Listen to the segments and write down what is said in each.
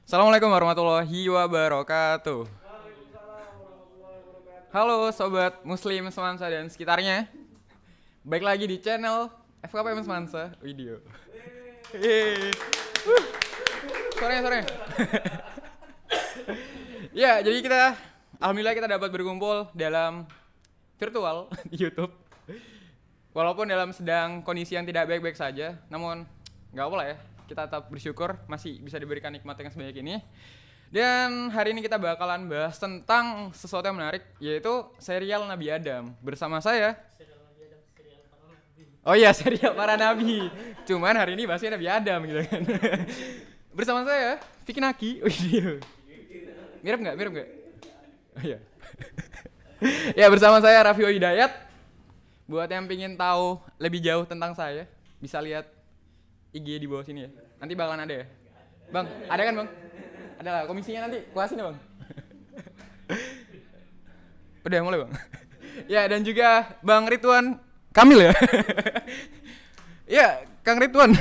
Assalamualaikum warahmatullahi wabarakatuh. Halo sobat muslim Semansa dan sekitarnya. Baik lagi di channel FKPM Semansa Video. Sore. Ya, jadi alhamdulillah kita dapat berkumpul dalam virtual di YouTube. Walaupun dalam sedang kondisi yang tidak baik-baik saja, namun nggak apa lah ya. Kita tetap bersyukur masih bisa diberikan nikmat yang sebanyak ini. Dan hari ini kita bakalan bahas tentang sesuatu yang menarik, yaitu serial Nabi Adam. Bersama saya Oh iya, serial para nabi. Cuman hari ini bahasnya Nabi Adam gitu kan. Bersama saya Vicky Naki. Mirip nggak? Oh iya. Ya, bersama saya Raffi Hidayat. Buat yang pengen tahu lebih jauh tentang saya, bisa lihat IG di bawah sini ya. Nanti bakalan ada ya. Bang, ada kan bang? Ada lah, komisinya nanti kuasin ya bang. Udah mulai bang. Ya, dan juga Bang Ridwan Kamil ya. Ya, Kang Ridwan.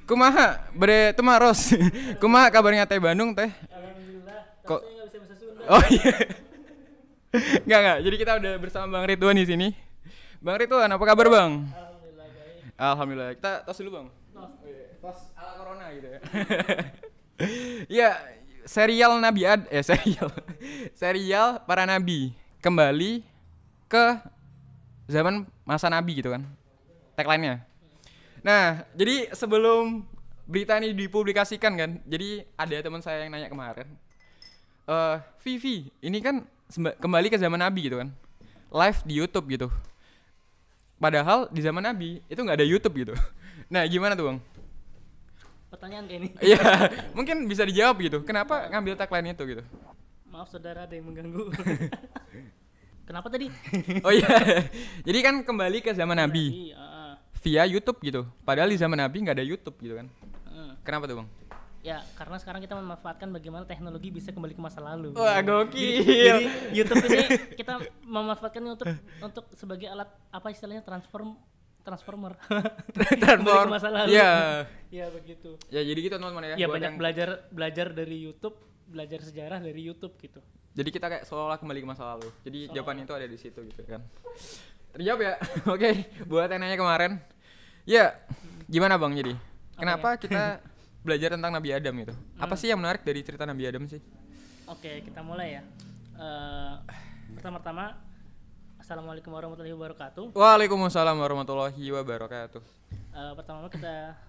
Kumaha bre temaros. Kumaha kabarnya teh Bandung teh? Alhamdulillah. Kok Enggak bisa bahasa Sunda. Oh iya. Enggak. Jadi kita udah bersama Bang Ridwan di sini. Bang Ridwan, apa kabar bang? Alhamdulillah baik. Alhamdulillah. Kita tos dulu bang. Nos. Tos ala corona gitu ya. Ya, serial serial para nabi kembali ke zaman masa nabi gitu kan. Tagline-nya. Nah, jadi sebelum berita ini dipublikasikan kan, jadi ada teman saya yang nanya kemarin. Vivi, ini kan kembali ke zaman nabi gitu kan. Live di YouTube gitu. Padahal di zaman nabi itu nggak ada YouTube gitu. Nah, gimana tuh bang? Pertanyaan kayak ini. Iya, mungkin bisa dijawab gitu. Kenapa ngambil tagline itu gitu? Maaf saudara ada yang mengganggu. Kenapa tadi? Oh iya, jadi kan kembali ke zaman Nabi Iya, via YouTube gitu. Padahal di zaman Nabi nggak ada YouTube gitu kan? Kenapa tuh bang? ya karena sekarang kita memanfaatkan bagaimana teknologi bisa kembali ke masa lalu. Wah gokil. Jadi YouTube ini kita memanfaatkannya untuk sebagai alat apa istilahnya transformer. Kembali ke masa lalu. Iya. Ya begitu. Ya jadi gitu teman-teman ya. Ya Buat banyak yang- belajar dari YouTube, belajar sejarah dari YouTube gitu. Jadi kita kayak seolah-olah kembali ke masa lalu. Jadi jawaban itu ada di situ gitu kan. Terjawab ya. Oke. Buat yang nanya kemarin. Ya, gimana bang jadi? Kenapa kita belajar tentang Nabi Adam gitu? Apa sih yang menarik dari cerita Nabi Adam sih? Oke, kita mulai ya. Pertama-tama, Assalamualaikum warahmatullahi wabarakatuh. Waalaikumsalam warahmatullahi wabarakatuh. Pertama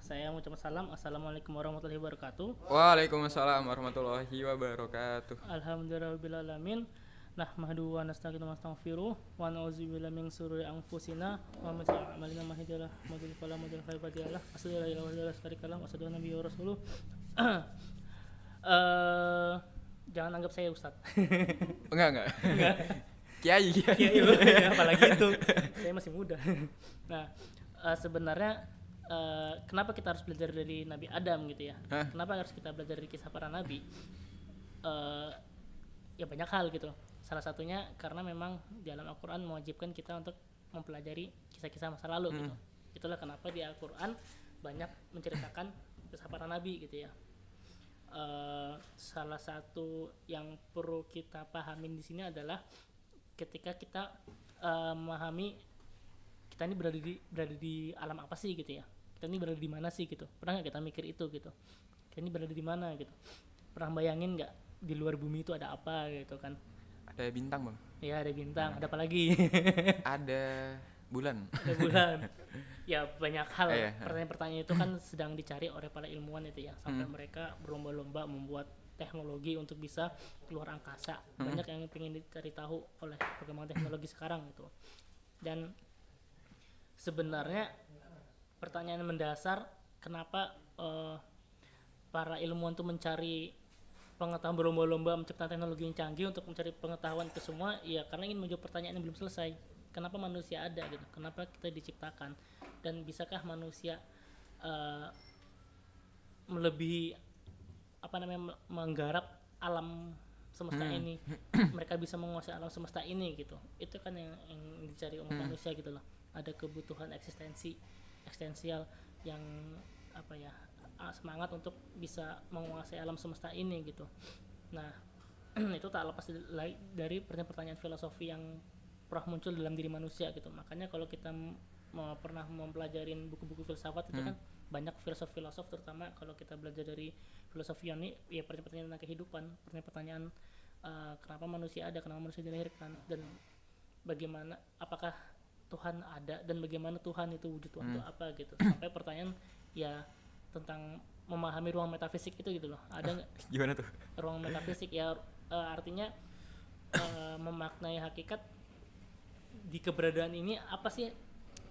saya mengucapkan salam. Assalamualaikum warahmatullahi wabarakatuh. Waalaikumsalam warahmatullahi wabarakatuh. Alhamdulillahirrahmanirrahim. Nahmadu wa nasta'inu wa nastaghfiruh wa na'udzubillahi min shururi anfusina wa min sayyi'ati a'malina may yahdihillahu fala mudilla lahu wa may yudlil fala hadiya lahu. Asyhadu an la ilaha illallah wa syarika lahu wa asyhadu anna nabiyyan rasuluh. Jangan anggap saya ustadz. Enggak. Kiai. Iya, apalagi itu. Saya masih muda. Nah, sebenarnya kenapa kita harus belajar dari Nabi Adam gitu ya? Hah? Kenapa harus kita belajar dari kisah para nabi? Ya banyak hal gitu. Salah satunya karena memang di dalam Al-Quran mewajibkan kita untuk mempelajari kisah-kisah masa lalu gitu. Itulah kenapa di Al-Quran banyak menceritakan kisah para nabi gitu ya. Salah satu yang perlu kita pahamin di sini adalah ketika kita memahami kita ini berada di alam apa sih gitu ya. Kita ini berada di mana sih gitu. Pernah nggak kita mikir itu gitu? Kita ini berada di mana gitu? Pernah bayangin nggak di luar bumi itu ada apa gitu kan? Ada bintang bang. Ya ada bintang, ada apa lagi? Ada bulan. Ada bulan. Ya banyak hal. Iya. Pertanyaan-pertanyaan itu kan sedang dicari oleh para ilmuwan itu ya. Sampai mereka berlomba-lomba membuat teknologi untuk bisa keluar angkasa. Banyak yang ingin dicari tahu oleh bagaimana teknologi sekarang gitu. Dan sebenarnya pertanyaan mendasar kenapa para ilmuwan itu mencari pengetahuan, berlomba-lomba menciptakan teknologi yang canggih untuk mencari pengetahuan itu semua, ya karena ingin menjawab pertanyaan yang belum selesai. Kenapa manusia ada gitu? Kenapa kita diciptakan? Dan bisakah manusia melebihi menggarap alam semesta ini? Mereka bisa menguasai alam semesta ini gitu. Itu kan yang dicari oleh manusia gitu loh. Ada kebutuhan eksistensial yang semangat untuk bisa menguasai alam semesta ini gitu. Nah, itu tak lepas dari pertanyaan filosofi yang pernah muncul dalam diri manusia gitu. Makanya kalau kita pernah mempelajarin buku-buku filsafat itu kan banyak filosof terutama kalau kita belajar dari filosofi Yunani ya pertanyaan tentang kehidupan, pertanyaan kenapa manusia ada, kenapa manusia dilahirkan, dan bagaimana apakah Tuhan ada, dan bagaimana Tuhan itu wujud Tuhan itu apa gitu. Sampai pertanyaan ya tentang memahami ruang metafisik itu gitu loh. Ada nggak Gimana tuh? ruang metafisik ya, artinya memaknai hakikat di keberadaan ini apa sih,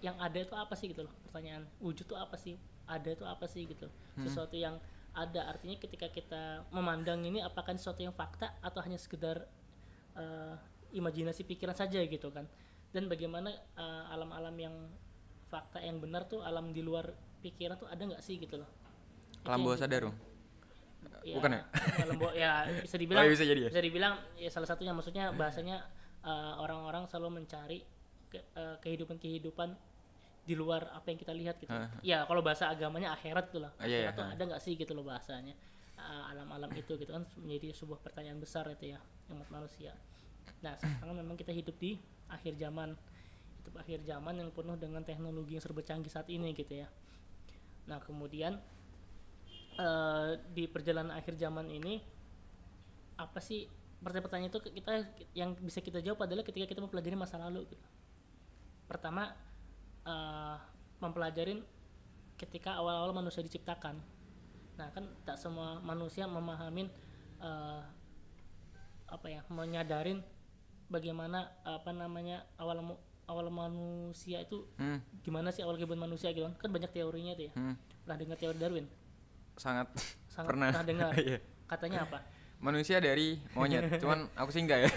yang ada itu apa sih gitu loh. Pertanyaan wujud itu apa sih, ada itu apa sih gitu. Sesuatu yang ada artinya ketika kita memandang ini apakah sesuatu yang fakta atau hanya sekedar imajinasi pikiran saja gitu kan. Dan bagaimana alam-alam yang fakta yang benar tuh, alam di luar pikiran tuh ada nggak sih gitu loh. Alam bawah sadar dong? Ya, Bukan ya? alam ya bisa dibilang, Oh, iya, bisa jadi ya? bisa dibilang ya salah satunya, maksudnya bahasanya orang-orang selalu mencari kehidupan di luar apa yang kita lihat gitu. Ya kalau bahasa agamanya akhirat gitu lah. Akhirat tuh ada nggak sih gitu loh bahasanya. Alam-alam itu gitu kan menjadi sebuah pertanyaan besar itu ya umat manusia. Nah sekarang memang kita hidup di akhir zaman, itu akhir zaman yang penuh dengan teknologi yang serba canggih saat ini gitu ya. Nah kemudian di perjalanan akhir zaman ini apa sih pertanyaan itu kita yang bisa kita jawab adalah ketika kita mempelajari masa lalu gitu. Pertama mempelajarin ketika awal-awal manusia diciptakan. Nah kan tak semua manusia memahamin menyadarin bagaimana awal manusia itu gimana sih awal kehidupan manusia gitu kan banyak teorinya tuh ya. Pernah dengar teori Darwin? Sangat pernah dengar. Katanya apa? Manusia dari monyet, cuman aku sih enggak ya.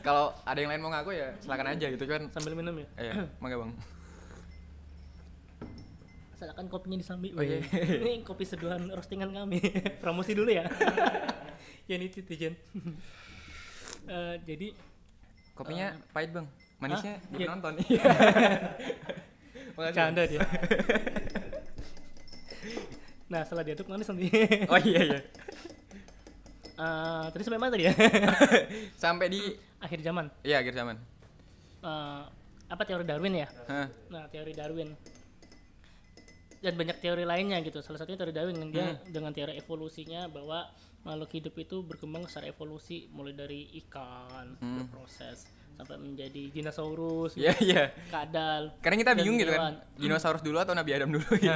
Kalau ada yang lain mau ngaku ya silakan aja gitu kan. Sambil minum ya? Iya, mangga bang. Silakan kopinya disambil. Oh, iya. Ini kopi seduhan roastingan kami. Promosi dulu ya. Ya ini citizen. Jadi kopinya pahit bang, manisnya iya. nonton. Canda dia. Nah setelah diaduk manis nanti. Oh iya. Tadi sampai mana tadi ya? Sampai di akhir zaman. Iya akhir zaman. Apa teori Darwin ya? Nah teori Darwin dan banyak teori lainnya gitu. Salah satunya teori Darwin yang dia dengan teori evolusinya bahwa makhluk hidup itu berkembang secara evolusi mulai dari ikan berproses sampai menjadi dinosaurus, kadal. Karena kita bingung gitu kan, dinosaurus dulu atau Nabi Adam dulu gitu.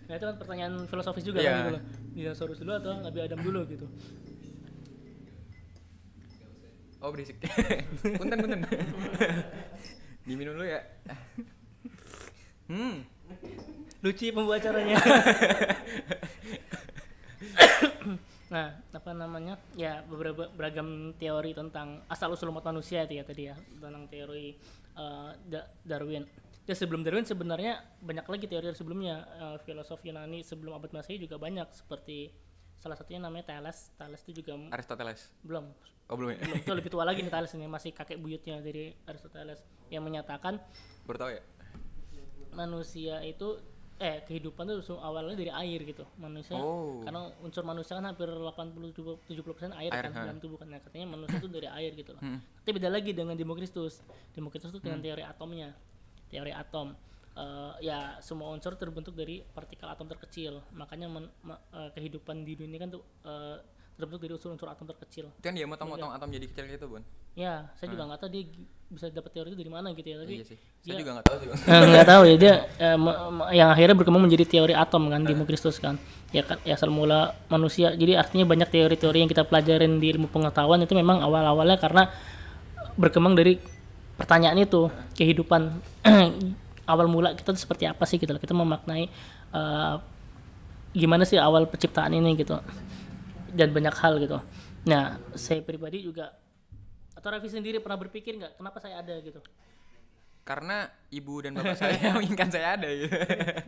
Nah itu kan pertanyaan filosofis juga kan gitu loh. Dinosaurus dulu atau Nabi Adam dulu gitu. Oh berisik. Punten. Diminum dulu ya. Lucu pembacaranya. Nah, ya beberapa beragam teori tentang asal usul umat manusia itu ya tadi ya, tentang teori Darwin. Dan sebelum Darwin sebenarnya banyak lagi teori sebelumnya. Filosof Yunani sebelum abad Masehi juga banyak, seperti salah satunya namanya Thales. Thales itu juga Aristoteles. Belum. Oh belum ya. Belum, itu lebih tua lagi nih Thales ini, masih kakek buyutnya dari Aristoteles, yang menyatakan baru tahu ya. Manusia itu kehidupan itu awalnya dari air gitu manusia. Karena unsur manusia kan hampir 80-70% air kan dalam tubuh kan. Nah, katanya manusia itu dari air gitu loh. Tapi beda lagi dengan Demokritus itu dengan teori atomnya, teori atom. Ya semua unsur terbentuk dari partikel atom terkecil, makanya kehidupan di dunia kan tuh terbentuk dari unsur-unsur atom terkecil. Kan dia motong-motong atom jadi kecil gitu Bun. Ya saya juga nggak tahu dia bisa dapat teori itu dari mana gitu ya, tapi iya sih. Saya juga nggak tahu sih. Nggak tahu ya dia yang akhirnya berkembang menjadi teori atom kan, Demokritus kan. Ya kan asal mula manusia. Jadi artinya banyak teori-teori yang kita pelajarin di ilmu pengetahuan itu memang awal-awalnya karena berkembang dari pertanyaan itu, kehidupan awal mula kita tuh seperti apa sih gitu loh. Kita memaknai gimana sih awal penciptaan ini gitu. Dan banyak hal gitu. Nah, saya pribadi juga atau Raffi sendiri pernah berpikir nggak kenapa saya ada gitu? Karena ibu dan bapak saya menginginkan saya ada gitu.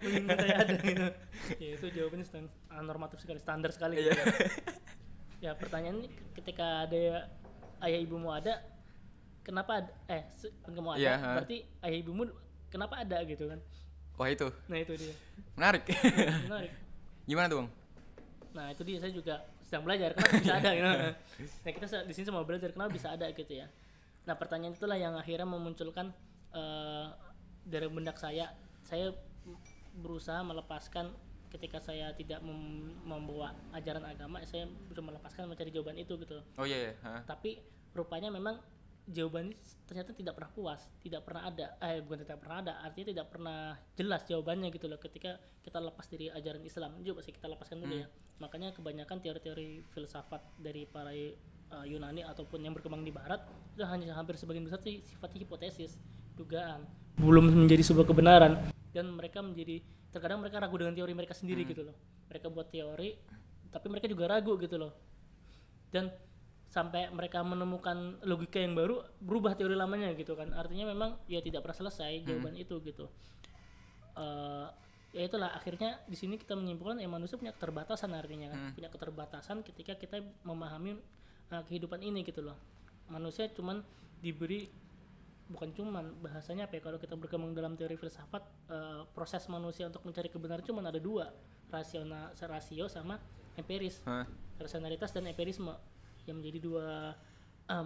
Menginginkan saya ada gitu. Ya itu jawabannya normatif sekali, standar sekali gitu. Ya pertanyaannya ketika ada ayah ibumu ada, kenapa kamu ada? Berarti ayah ibumu kenapa ada gitu kan? Wah itu Nah itu dia. menarik. Menarik. Gimana tuh Bang? Nah itu dia, saya juga sedang belajar kenapa bisa ada gitu. Nah kita di sini semua belajar kenapa bisa ada gitu ya. Nah pertanyaan itulah yang akhirnya memunculkan dari benak saya berusaha melepaskan ketika saya tidak membawa ajaran agama, saya berusaha melepaskan mencari jawaban itu gitu. Oh iya, iya. Tapi rupanya memang jawaban ini ternyata tidak pernah puas, tidak pernah ada, bukan tidak pernah ada, artinya tidak pernah jelas jawabannya gitu loh ketika kita lepas dari ajaran Islam. Coba sih kita lepaskan dulu ya. Makanya kebanyakan teori-teori filsafat dari para Yunani ataupun yang berkembang di Barat itu hanya hampir sebagian besar itu sifatnya hipotesis, dugaan, belum menjadi sebuah kebenaran, dan mereka terkadang mereka ragu dengan teori mereka sendiri gitu loh. Mereka buat teori tapi mereka juga ragu gitu loh, dan sampai mereka menemukan logika yang baru, berubah teori lamanya gitu kan. Artinya memang ya tidak pernah selesai jawaban itu gitu. Ya itulah akhirnya di sini kita menyimpulkan ya manusia punya keterbatasan, artinya kan punya keterbatasan ketika kita memahami kehidupan ini gitu loh. Manusia cuman diberi, bukan cuman bahasanya apa ya, kalau kita berkembang dalam teori filsafat, proses manusia untuk mencari kebenaran cuman ada dua, rasio sama empiris. Rasionalitas dan empirisme yang menjadi dua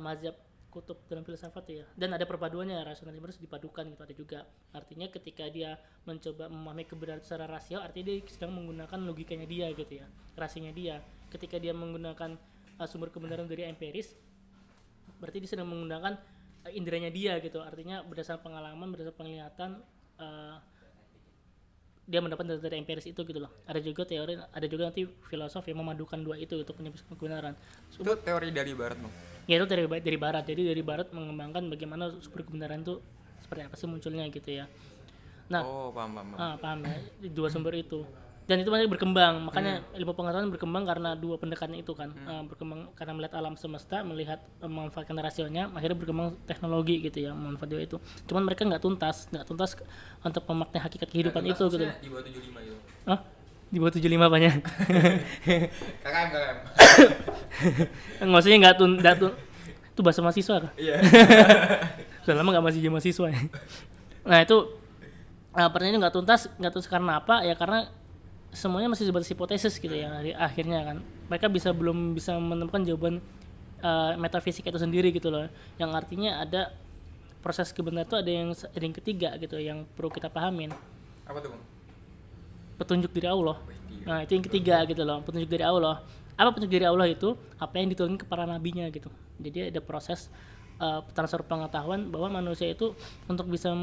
mazhab kutub dalam filsafat ya. Dan ada perpaduannya, rasionalisme harus dipadukan gitu, ada juga. Artinya ketika dia mencoba memahami kebenaran secara rasio, artinya dia sedang menggunakan logikanya dia gitu ya, rasionya dia. Ketika dia menggunakan sumber kebenaran dari empiris, berarti dia sedang menggunakan inderanya dia gitu. Artinya berdasarkan pengalaman, berdasarkan penglihatan, dia mendapat dari empiris itu gitu loh. Ada juga teori, ada juga nanti filosof yang memadukan dua itu untuk menyebut kebenaran. Itu teori dari Barat Bang? Ya itu dari Barat. Jadi dari Barat mengembangkan bagaimana sumber kebenaran itu seperti apa sih munculnya gitu ya. Nah, paham ya, dua sumber itu. Dan itu banyak berkembang, makanya ilmu pengetahuan berkembang karena dua pendekatan itu kan. Berkembang karena melihat alam semesta, melihat memanfaatkan rasionya, akhirnya berkembang teknologi gitu ya, memanfaatkan itu. Cuman mereka nggak tuntas untuk memaknai hakikat kehidupan itu gitu. Di bawah 75 itu. Hah? Di bawah 75 apanya? KKM. Maksudnya nggak tun itu bahasa mahasiswa kah? Iya. Sudah lama nggak masih mahasiswa ya. Nah itu pertanyaannya nggak tuntas karena apa ya, karena semuanya masih sebatas hipotesis gitu ya. Akhirnya kan mereka belum bisa menemukan jawaban metafisika itu sendiri gitu loh, yang artinya ada proses kebenaran itu ada yang ketiga gitu yang perlu kita pahamin. Apa tuh Bang? Petunjuk dari Allah. Nah itu yang ketiga gitu loh, petunjuk dari Allah. Apa petunjuk dari Allah itu? Apa yang diturunkan ke para nabinya gitu. Jadi ada proses transfer pengetahuan bahwa manusia itu untuk bisa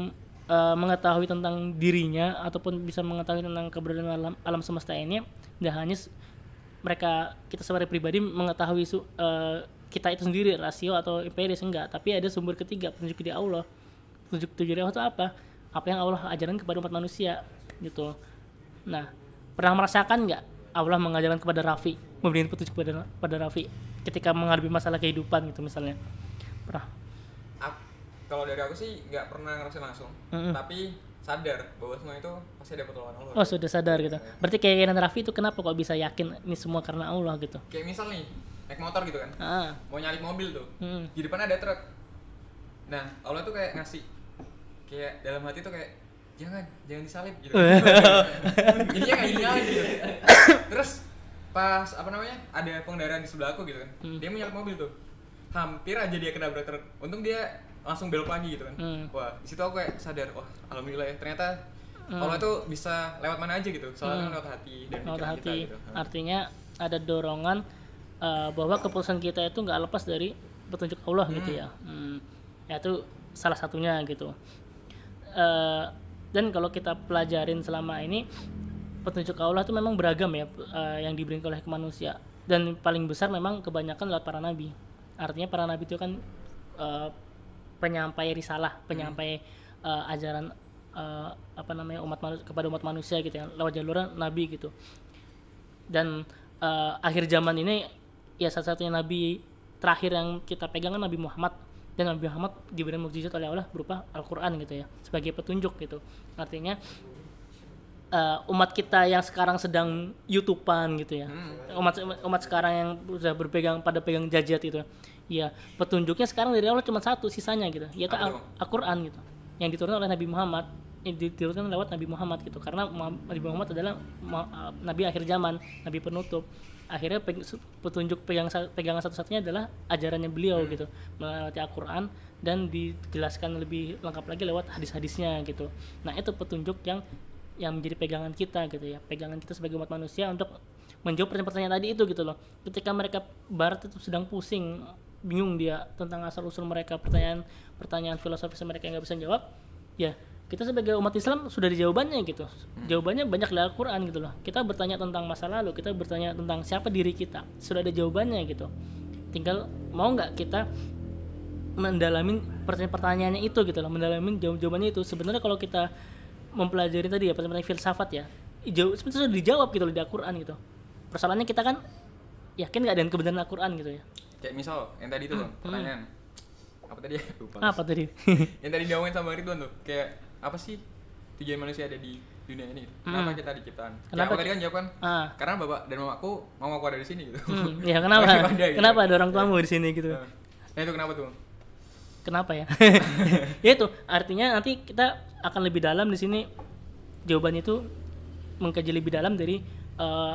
mengetahui tentang dirinya ataupun bisa mengetahui tentang keberadaan alam semesta ini, tidak hanya kita sebagai pribadi mengetahui kita itu sendiri, rasio atau empiris, enggak, tapi ada sumber ketiga, petunjuk dari Allah. Petunjuk dari Allah itu apa yang Allah ajarkan kepada umat manusia gitu. Nah, pernah merasakan nggak Allah mengajarkan kepada Raffi, memberikan petunjuk kepada Raffi ketika menghadapi masalah kehidupan gitu misalnya? Pernah? Kalau dari aku sih nggak pernah ngerasain langsung, tapi sadar bahwa semua itu pasti ada pertolongan Allah. Oh sudah sadar gitu. Berarti kayak Raffi itu kenapa kok bisa yakin ini semua karena Allah gitu? Kayak misal nih naik motor gitu kan, mau nyalip mobil tuh, di depan ada truk. Nah Allah tuh kayak ngasih, kayak dalam hati tuh kayak jangan disalip gitu. Jadinya nggak nyalip gitu. Terus pas ada pengendara di sebelah aku gitu kan, dia mau nyalip mobil tuh, hampir aja dia kena truk. Untung dia langsung belok lagi gitu kan. Wah, di situ aku kayak sadar, wah alhamdulillah ya, ternyata Allah tuh bisa lewat mana aja gitu. Soalnya lewat hati dan pikiran kita gitu. Artinya ada dorongan bahwa keputusan kita itu nggak lepas dari petunjuk Allah gitu ya. Ya itu salah satunya gitu. Dan kalau kita pelajarin selama ini, petunjuk Allah itu memang beragam ya, yang diberikan oleh manusia. Dan paling besar memang kebanyakan lewat para nabi. Artinya para nabi itu kan penyampai risalah, penyampai ajaran kepada umat manusia gitu ya, lewat jalur nabi gitu. Dan akhir zaman ini ya satu-satunya nabi terakhir yang kita pegang kan Nabi Muhammad, dan Nabi Muhammad diberi mukjizat oleh Allah berupa Al-Qur'an gitu ya, sebagai petunjuk gitu. Artinya umat kita yang sekarang sedang YouTubean gitu ya, umat sekarang yang sudah pegang jajat itu ya, petunjuknya sekarang dari Allah cuma satu sisanya gitu, yaitu Al-Qur'an gitu, yang diturunkan oleh Nabi Muhammad, diturunkan lewat Nabi Muhammad gitu, karena Nabi Muhammad adalah nabi akhir zaman, nabi penutup. Akhirnya petunjuk pegangan satu-satunya adalah ajarannya beliau gitu, melalui Al-Quran, dan dijelaskan lebih lengkap lagi lewat hadis-hadisnya gitu. Nah itu petunjuk yang menjadi pegangan kita gitu ya, pegangan kita sebagai umat manusia untuk menjawab pertanyaan-pertanyaan tadi itu gitu loh. Ketika mereka barat itu sedang pusing, bingung dia tentang asal usul mereka, pertanyaan filosofis mereka yang nggak bisa jawab, ya kita sebagai umat Islam sudah ada jawabannya gitu. Jawabannya banyak di Al-Quran gitu loh. Kita bertanya tentang masa lalu, kita bertanya tentang siapa diri kita, sudah ada jawabannya gitu. Tinggal mau nggak kita mendalamin pertanyaannya itu gitu loh, mendalamin jawabannya itu. Sebenarnya kalau kita mempelajari tadi ya pertanyaan filsafat ya, sebenarnya sudah dijawab gitu loh di Al-Quran gitu. Persoalannya kita kan yakin nggak dengan kebenaran Al-Quran gitu ya. Kayak misal yang tadi tuh pertanyaan apa tadi ya? Lupa. Apa tadi? Yang tadi diomongin sama Ridwan tuh, kayak apa sih tujuan manusia ada di dunia ini? Kenapa kita diciptakan? Kenapa? Aku tadi kan jawab kan, karena bapak dan mamaku mau aku ada di sini gitu. Ya kenapa? Kenapa ada orang tuamu di sini gitu? Nah itu kenapa tuh? Kenapa ya? Ya itu artinya nanti kita akan lebih dalam di sini, jawabannya itu mengkaji lebih dalam dari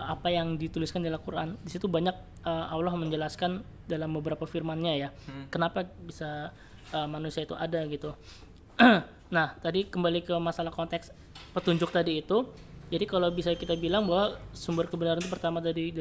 apa yang dituliskan dalam Al-Quran. Di situ banyak Allah menjelaskan dalam beberapa firman-Nya ya, kenapa bisa manusia itu ada gitu. Nah, tadi kembali ke masalah konteks petunjuk tadi itu. Jadi kalau bisa kita bilang bahwa sumber kebenaran itu pertama dari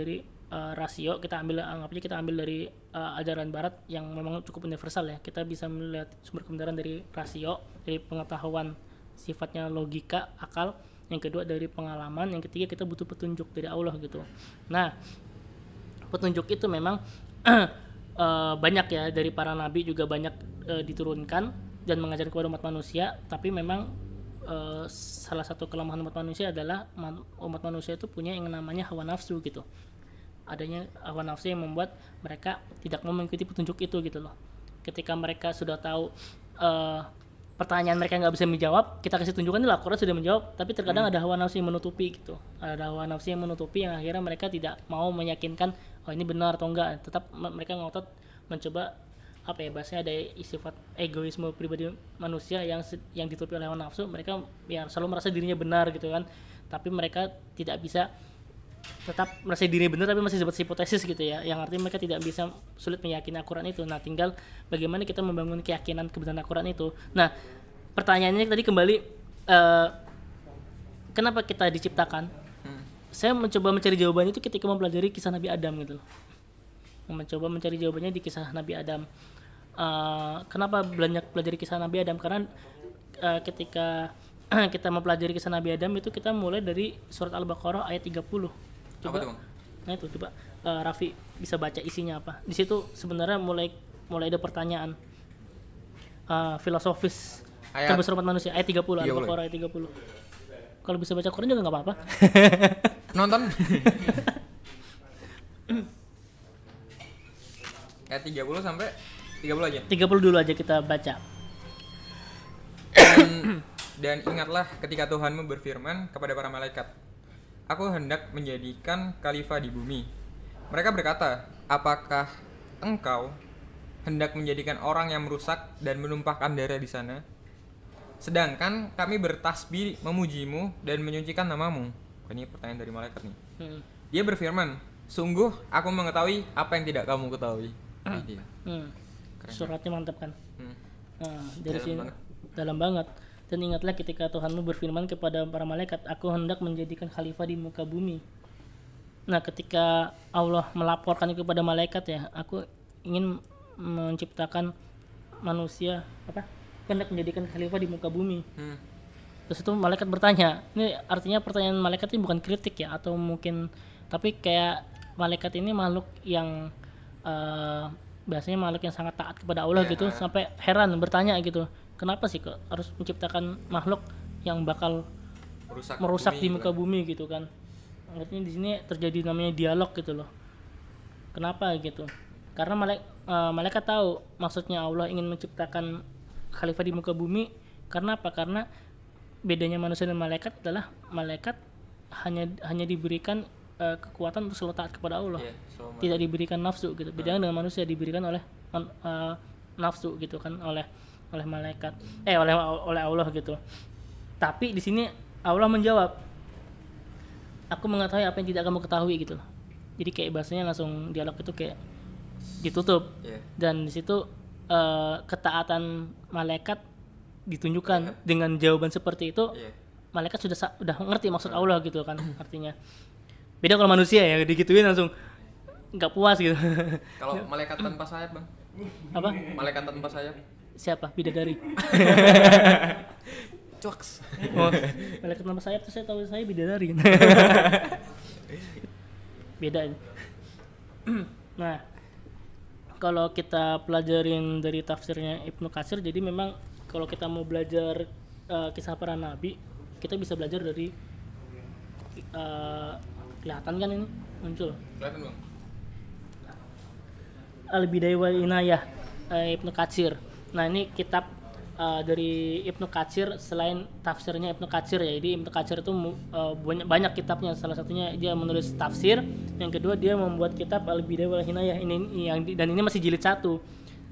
rasio, anggap aja kita ambil dari ajaran barat yang memang cukup universal ya. Kita bisa melihat sumber kebenaran dari rasio, dari pengetahuan sifatnya logika, akal. Yang kedua dari pengalaman, yang ketiga kita butuh petunjuk dari Allah gitu. Nah, petunjuk itu memang banyak ya, dari para nabi juga banyak diturunkan dan mengajarkan kepada umat manusia. Tapi memang salah satu kelemahan umat manusia adalah umat manusia itu punya yang namanya hawa nafsu gitu. Adanya hawa nafsu yang membuat mereka tidak mau mengikuti petunjuk itu gitu loh. Ketika mereka sudah tahu pertanyaan mereka nggak bisa menjawab, kita kasih tunjukkan lah Al-Quran sudah menjawab, tapi terkadang ada hawa nafsu yang menutupi gitu. Ada hawa nafsu yang menutupi yang akhirnya mereka tidak mau meyakinkan oh ini benar atau enggak. Tetap mereka ngotot mencoba apa ya, bahasanya ada sifat egoisme pribadi manusia yang ditutupi oleh hawa nafsu. Mereka ya selalu merasa dirinya benar gitu kan, tapi mereka tidak bisa tetap merasa dirinya benar tapi masih sebuah hipotesis gitu ya, yang artinya mereka tidak bisa, sulit meyakini Al-Quran itu. Nah tinggal bagaimana kita membangun keyakinan kebenaran Al-Quran itu. Nah pertanyaannya tadi kembali, kenapa kita diciptakan? Saya mencoba mencari jawabannya itu ketika mempelajari kisah Nabi Adam gitu loh. Mencoba mencari jawabannya di kisah Nabi Adam. Kenapa banyak pelajari kisah Nabi Adam? Karena ketika kita mempelajari kisah Nabi Adam itu kita mulai dari surat Al-Baqarah ayat 30. Coba, apa tuh? Nah itu coba Raffi bisa baca isinya apa. Di situ sebenarnya mulai ada pertanyaan filosofis terbesar umat manusia, ayat 30, Al-Baqarah ayat 30. Kalau bisa baca Quran juga nggak apa-apa. Nonton. Ayat 30 sampai 30 aja. 30 dulu aja kita baca. Dan ingatlah ketika Tuhanmu berfirman kepada para malaikat, Aku hendak menjadikan khalifah di bumi. Mereka berkata, apakah engkau hendak menjadikan orang yang merusak dan menumpahkan darah di sana? Sedangkan kami bertasbih memujimu dan menyucikan namamu. Ini pertanyaan dari malaikat nih. Dia berfirman, sungguh aku mengetahui apa yang tidak kamu ketahui. Suratnya mantap kan? Dari sini dalam banget. Dan ingatlah ketika Tuhanmu berfirman kepada para malaikat, aku hendak menjadikan khalifah di muka bumi. Nah ketika Allah melaporkan itu kepada malaikat ya, aku ingin menciptakan manusia, hendak menjadikan khalifah di muka bumi. Terus itu malaikat bertanya, ini artinya pertanyaan malaikat ini bukan kritik ya, atau mungkin, tapi kayak malaikat ini makhluk yang biasanya makhluk yang sangat taat kepada Allah gitu, sampai heran bertanya gitu, kenapa sih kok harus menciptakan makhluk yang bakal merusak di muka bumi gitu kan? Artinya di sini terjadi namanya dialog gitu loh. Kenapa gitu? Karena malaikat tahu maksudnya Allah ingin menciptakan khalifah di muka bumi. Karena apa? Karena bedanya manusia dan malaikat adalah malaikat hanya diberikan kekuatan untuk selalu taat kepada Allah, tidak diberikan nafsu gitu. Bedanya dengan manusia diberikan oleh nafsu gitu kan, oleh malaikat oleh Allah gitu. Tapi di sini Allah menjawab, aku mengetahui apa yang tidak kamu ketahui gitu loh. Jadi kayak bahasanya langsung dialog itu kayak ditutup. Dan di situ ketaatan malaikat ditunjukkan dengan jawaban seperti itu. Malaikat sudah ngerti maksud Allah gitu kan artinya. Beda kalau manusia ya digituin langsung nggak puas gitu. Kalau malaikat tanpa sayap, Bang? Apa? Malaikat tanpa sayap? Siapa? Bidadari. Cuaks. Oh, malaikat tanpa sayap tuh saya tahu saya bidadari. Beda ini. Nah, kalau kita pelajarin dari tafsirnya Ibnu Katsir, jadi memang kalau kita mau belajar kisah para nabi, kita bisa belajar dari kelihatan kan ini muncul. Kelihatan, Bang. Al-Bidayah wal Inayah Ibnu Katsir. Nah, ini kitab dari Ibnu Katsir selain tafsirnya Ibnu Katsir ya. Jadi Ibnu Katsir itu banyak kitabnya. Salah satunya dia menulis tafsir, yang kedua dia membuat kitab Al-Bidayah wal Inayah. Dan ini masih jilid 1.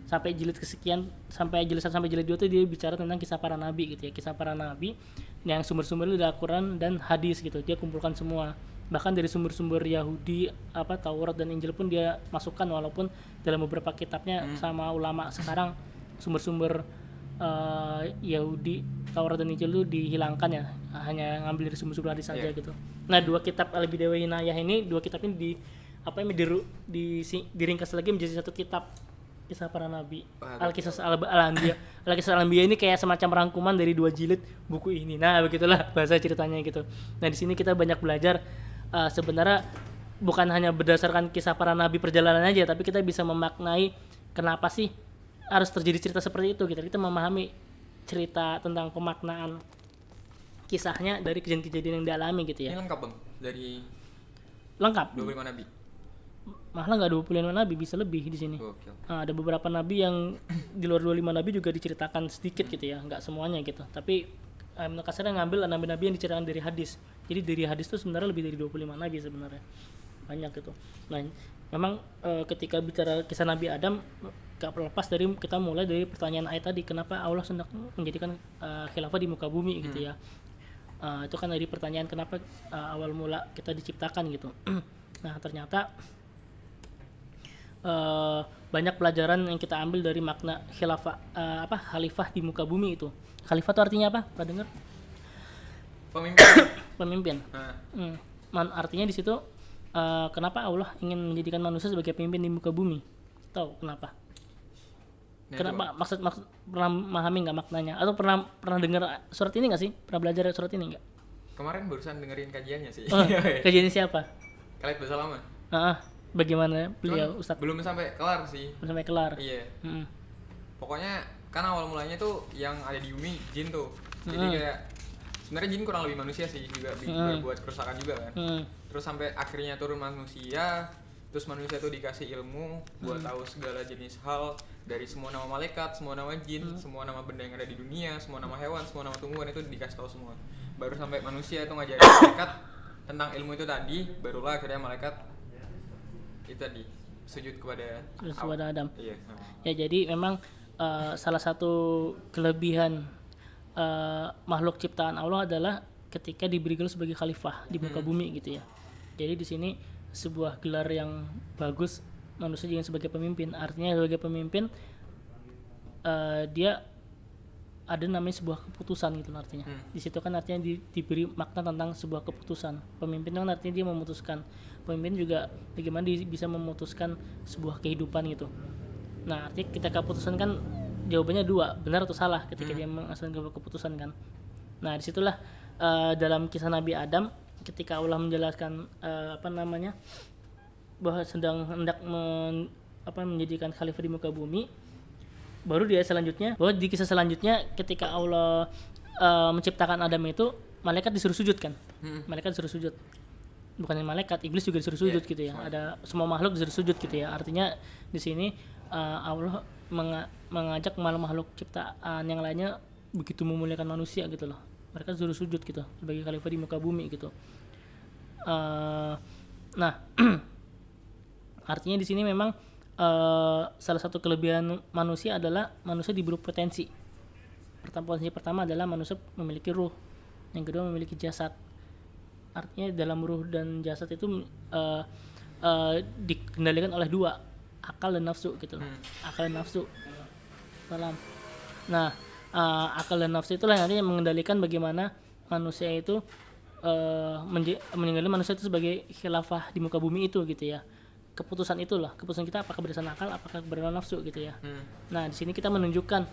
Sampai jilid kesekian, sampai jilid 1 sampai jilid 2 itu dia bicara tentang kisah para nabi gitu ya. Kisah para nabi yang sumber-sumbernya dari Al-Quran dan hadis gitu. Dia kumpulkan semua. Bahkan dari sumber-sumber Yahudi, Taurat dan Injil pun dia masukkan, walaupun dalam beberapa kitabnya sama ulama sekarang sumber-sumber Yahudi, Taurat dan Injil itu dihilangkan ya, hanya ngambil dari sumber-sumber hadis saja gitu. Nah, dua kitab Al-Bidayah wal Inayah ini, dua kitab ini diringkas lagi menjadi satu kitab kisah para nabi. Al-Qisas Al-Anbiya. Al-Qisas Al-Anbiya ini kayak semacam rangkuman dari 2 jilid buku ini. Nah, begitulah bahasa ceritanya gitu. Nah, di sini kita banyak belajar sebenarnya bukan hanya berdasarkan kisah para nabi perjalanan aja, tapi kita bisa memaknai kenapa sih harus terjadi cerita seperti itu gitu. Kita memahami cerita tentang pemaknaan kisahnya dari kejadian-kejadian yang dialami gitu ya. Ini lengkap, Bang, dari lengkap 25 nabi. Malah nggak 25 nabi, bisa lebih di sini. Ada beberapa nabi yang di luar 25 nabi juga diceritakan sedikit gitu ya, nggak semuanya gitu. Tapi Ibnu Katsir ngambil nabi-nabi yang diceritakan dari hadis. Jadi dari hadis itu sebenarnya lebih dari 25 nabi sebenarnya. Banyak gitu. Nah, memang ketika bicara kisah Nabi Adam gak lepas dari kita mulai dari pertanyaan ayat tadi, kenapa Allah hendak menjadikan khilafah di muka bumi gitu ya. Itu kan dari pertanyaan kenapa awal mula kita diciptakan gitu. Nah, ternyata banyak pelajaran yang kita ambil dari makna khilafah khalifah di muka bumi itu. Khalifah itu artinya apa? Pernah dengar? Pemimpin. Artinya di situ kenapa Allah ingin menjadikan manusia sebagai pemimpin di muka bumi? Tahu kenapa? Nah, kenapa? Maksud pernah memahami nggak maknanya? Atau pernah dengar surat ini nggak sih? Pernah belajar surat ini nggak? Kemarin barusan dengerin kajiannya sih. Kajiannya siapa? Khalid Basalamah. Bagaimana beliau Ustadz? Belum sampai kelar sih. Belum sampai kelar. Iya. Pokoknya kan awal mulanya tuh yang ada di bumi jin tuh. Jadi kayak sebenarnya jin kurang lebih manusia sih, juga berbuat kerusakan juga kan. Terus sampai akhirnya turun manusia, terus manusia tuh dikasih ilmu buat tahu segala jenis hal, dari semua nama malaikat, semua nama jin, semua nama benda yang ada di dunia, semua nama hewan, semua nama tumbuhan itu dikasih tahu semua. Baru sampai manusia itu ngajarin malaikat tentang ilmu itu tadi, barulah akhirnya malaikat itu tadi sujud kepada Adam. Iya. Ya, jadi memang salah satu kelebihan makhluk ciptaan Allah adalah ketika diberi gelar sebagai khalifah di muka bumi gitu ya. Jadi di sini sebuah gelar yang bagus, manusia juga sebagai pemimpin. Artinya sebagai pemimpin dia ada namanya sebuah keputusan gitu artinya. Di situ kan artinya diberi makna tentang sebuah keputusan. Pemimpin kan artinya dia memutuskan. Pemimpin juga bagaimana dia bisa memutuskan sebuah kehidupan gitu. Nah, artinya kita keputusan kan jawabannya 2, benar atau salah ketika dia menghasilkan keputusan kan. Nah, disitulah dalam kisah Nabi Adam ketika Allah menjelaskan bahwa sedang hendak menjadikan khalifah di muka bumi, baru di ayat selanjutnya, bahwa di kisah selanjutnya ketika Allah menciptakan Adam itu, malaikat disuruh sujud kan. Malaikat disuruh sujud. Bukan malaikat, iblis juga disuruh sujud gitu ya. Ada semua makhluk disuruh sujud gitu ya. Artinya di sini Allah mengajak makhluk ciptaan yang lainnya begitu memuliakan manusia gitu loh. Mereka disuruh sujud gitu sebagai khalifah di muka bumi gitu. Nah, artinya di sini memang salah satu kelebihan manusia adalah manusia diberi potensi. Potensi pertama adalah manusia memiliki ruh. yang kedua memiliki jasad. Artinya dalam ruh dan jasad itu dikendalikan oleh dua, akal dan nafsu gitu. Akal dan nafsu. Nah, akal dan nafsu itulah yang nanti mengendalikan bagaimana manusia itu meninggalkan manusia itu sebagai khilafah di muka bumi itu gitu ya. Keputusan itulah, keputusan kita apakah berdasarkan akal, apakah berdasarkan nafsu gitu ya. Nah, di sini kita menunjukkan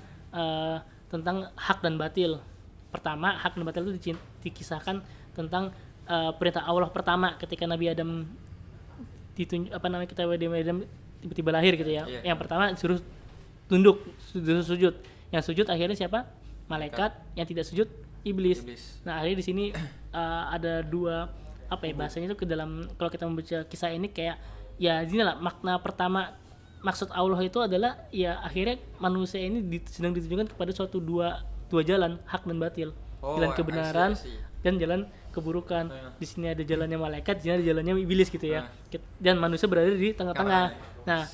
tentang hak dan batil. Pertama, hak dan batil itu dikisahkan tentang perintah Allah pertama ketika Nabi Adam tiba-tiba lahir gitu ya. Yang pertama disuruh tunduk, disuruh sujud. Yang sujud akhirnya siapa? Malaikat. Yang tidak sujud iblis. Nah, akhirnya di sini ada dua bahasanya itu ke dalam, kalau kita membaca kisah ini kayak ya inilah makna pertama. Maksud Allah itu adalah ya akhirnya manusia ini sedang ditunjukkan kepada suatu dua jalan, hak dan batil. Jalan kebenaran dan jalan keburukan. Di sini ada jalannya malaikat, di sini ada jalannya iblis gitu ya. Dan manusia berada di tengah-tengah. Nah,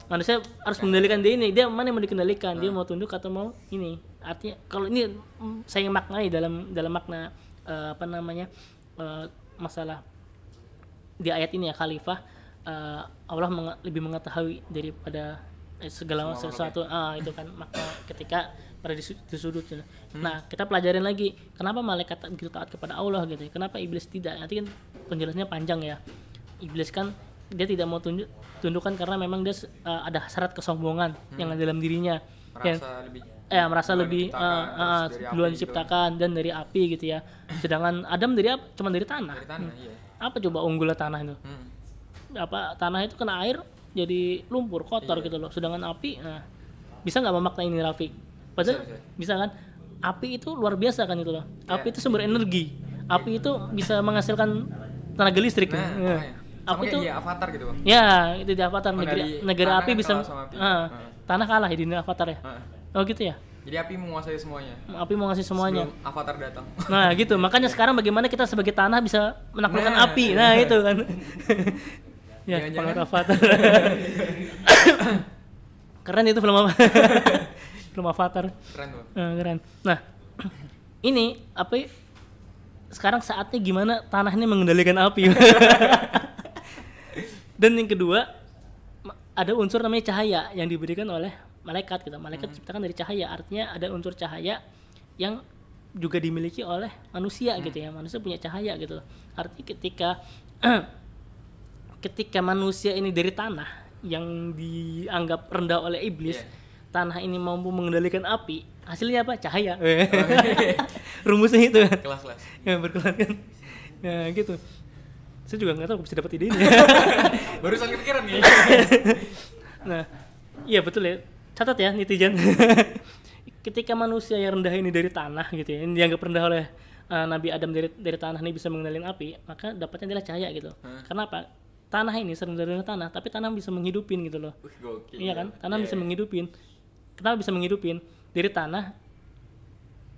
manusia harus mengendalikan dia mana yang mau dikendalikan, dia mau tunduk atau mau ini. Artinya kalau ini saya maknai dalam makna masalah di ayat ini ya, khalifah, Allah lebih mengetahui daripada segala sesuatu. Itu kan makna ketika pada di sudut. Nah, kita pelajarin lagi kenapa malaikat begitu taat kepada Allah gitu ya. Kenapa iblis tidak? Nanti kan penjelasannya panjang ya. Iblis kan dia tidak mau tundukkan karena memang dia ada hasrat kesombongan yang ada dalam dirinya. Merasa lebih duluan diciptakan dan dari api gitu ya. Sedangkan Adam dari apa? Cuma dari tanah. Iya. Apa coba unggulnya tanah itu? Tanah itu kena air jadi lumpur, kotor gitu loh. Sedangkan api, bisa nggak memaknai ini Rafiq? Padahal bisa kan? Api itu luar biasa kan itu loh. Api itu sumber energi. Api itu bisa menghasilkan tenaga listrik. Api itu Avatar gitu Bang. Ya, itu di Avatar. Negara api bisa tanah kalah ya di Avatar ya. Oh gitu ya. Jadi api menguasai semuanya. Api menguasai semuanya. Sebelum Avatar datang. Nah, gitu. Makanya sekarang bagaimana kita sebagai tanah bisa menaklukkan api. Nah, itu kan. Ya, pengaruh Avatar. Keren itu film apa? Film Avatar. Keren tuh. Keren. Nah, ini sekarang saatnya gimana tanah ini mengendalikan api. Dan yang kedua, ada unsur namanya cahaya yang diberikan oleh malaikat gitu. Malaikat diciptakan dari cahaya, artinya ada unsur cahaya yang juga dimiliki oleh manusia gitu ya. Manusia punya cahaya gitu. Artinya ketika manusia ini dari tanah yang dianggap rendah oleh iblis, tanah ini mampu mengendalikan api, hasilnya apa? Cahaya. Rumusnya itu kan. Kelas-kelas. Ya, berkelas kan. Ya, gitu. Saya juga nggak tahu bisa dapat ide ini. Barusan kepikiran nih. Nah, iya betul ya. Catat ya netizen. Ketika manusia yang rendah ini dari tanah gitu ya, yang dianggap rendah oleh Nabi Adam dari tanah ini bisa mengendalikan api, maka dapatnya adalah cahaya gitu. Karena apa? Tanah ini sering dari tanah, tapi tanah bisa menghidupin gitu loh. Iya kan? Tanah bisa menghidupin. Kenapa bisa menghidupin? Dari tanah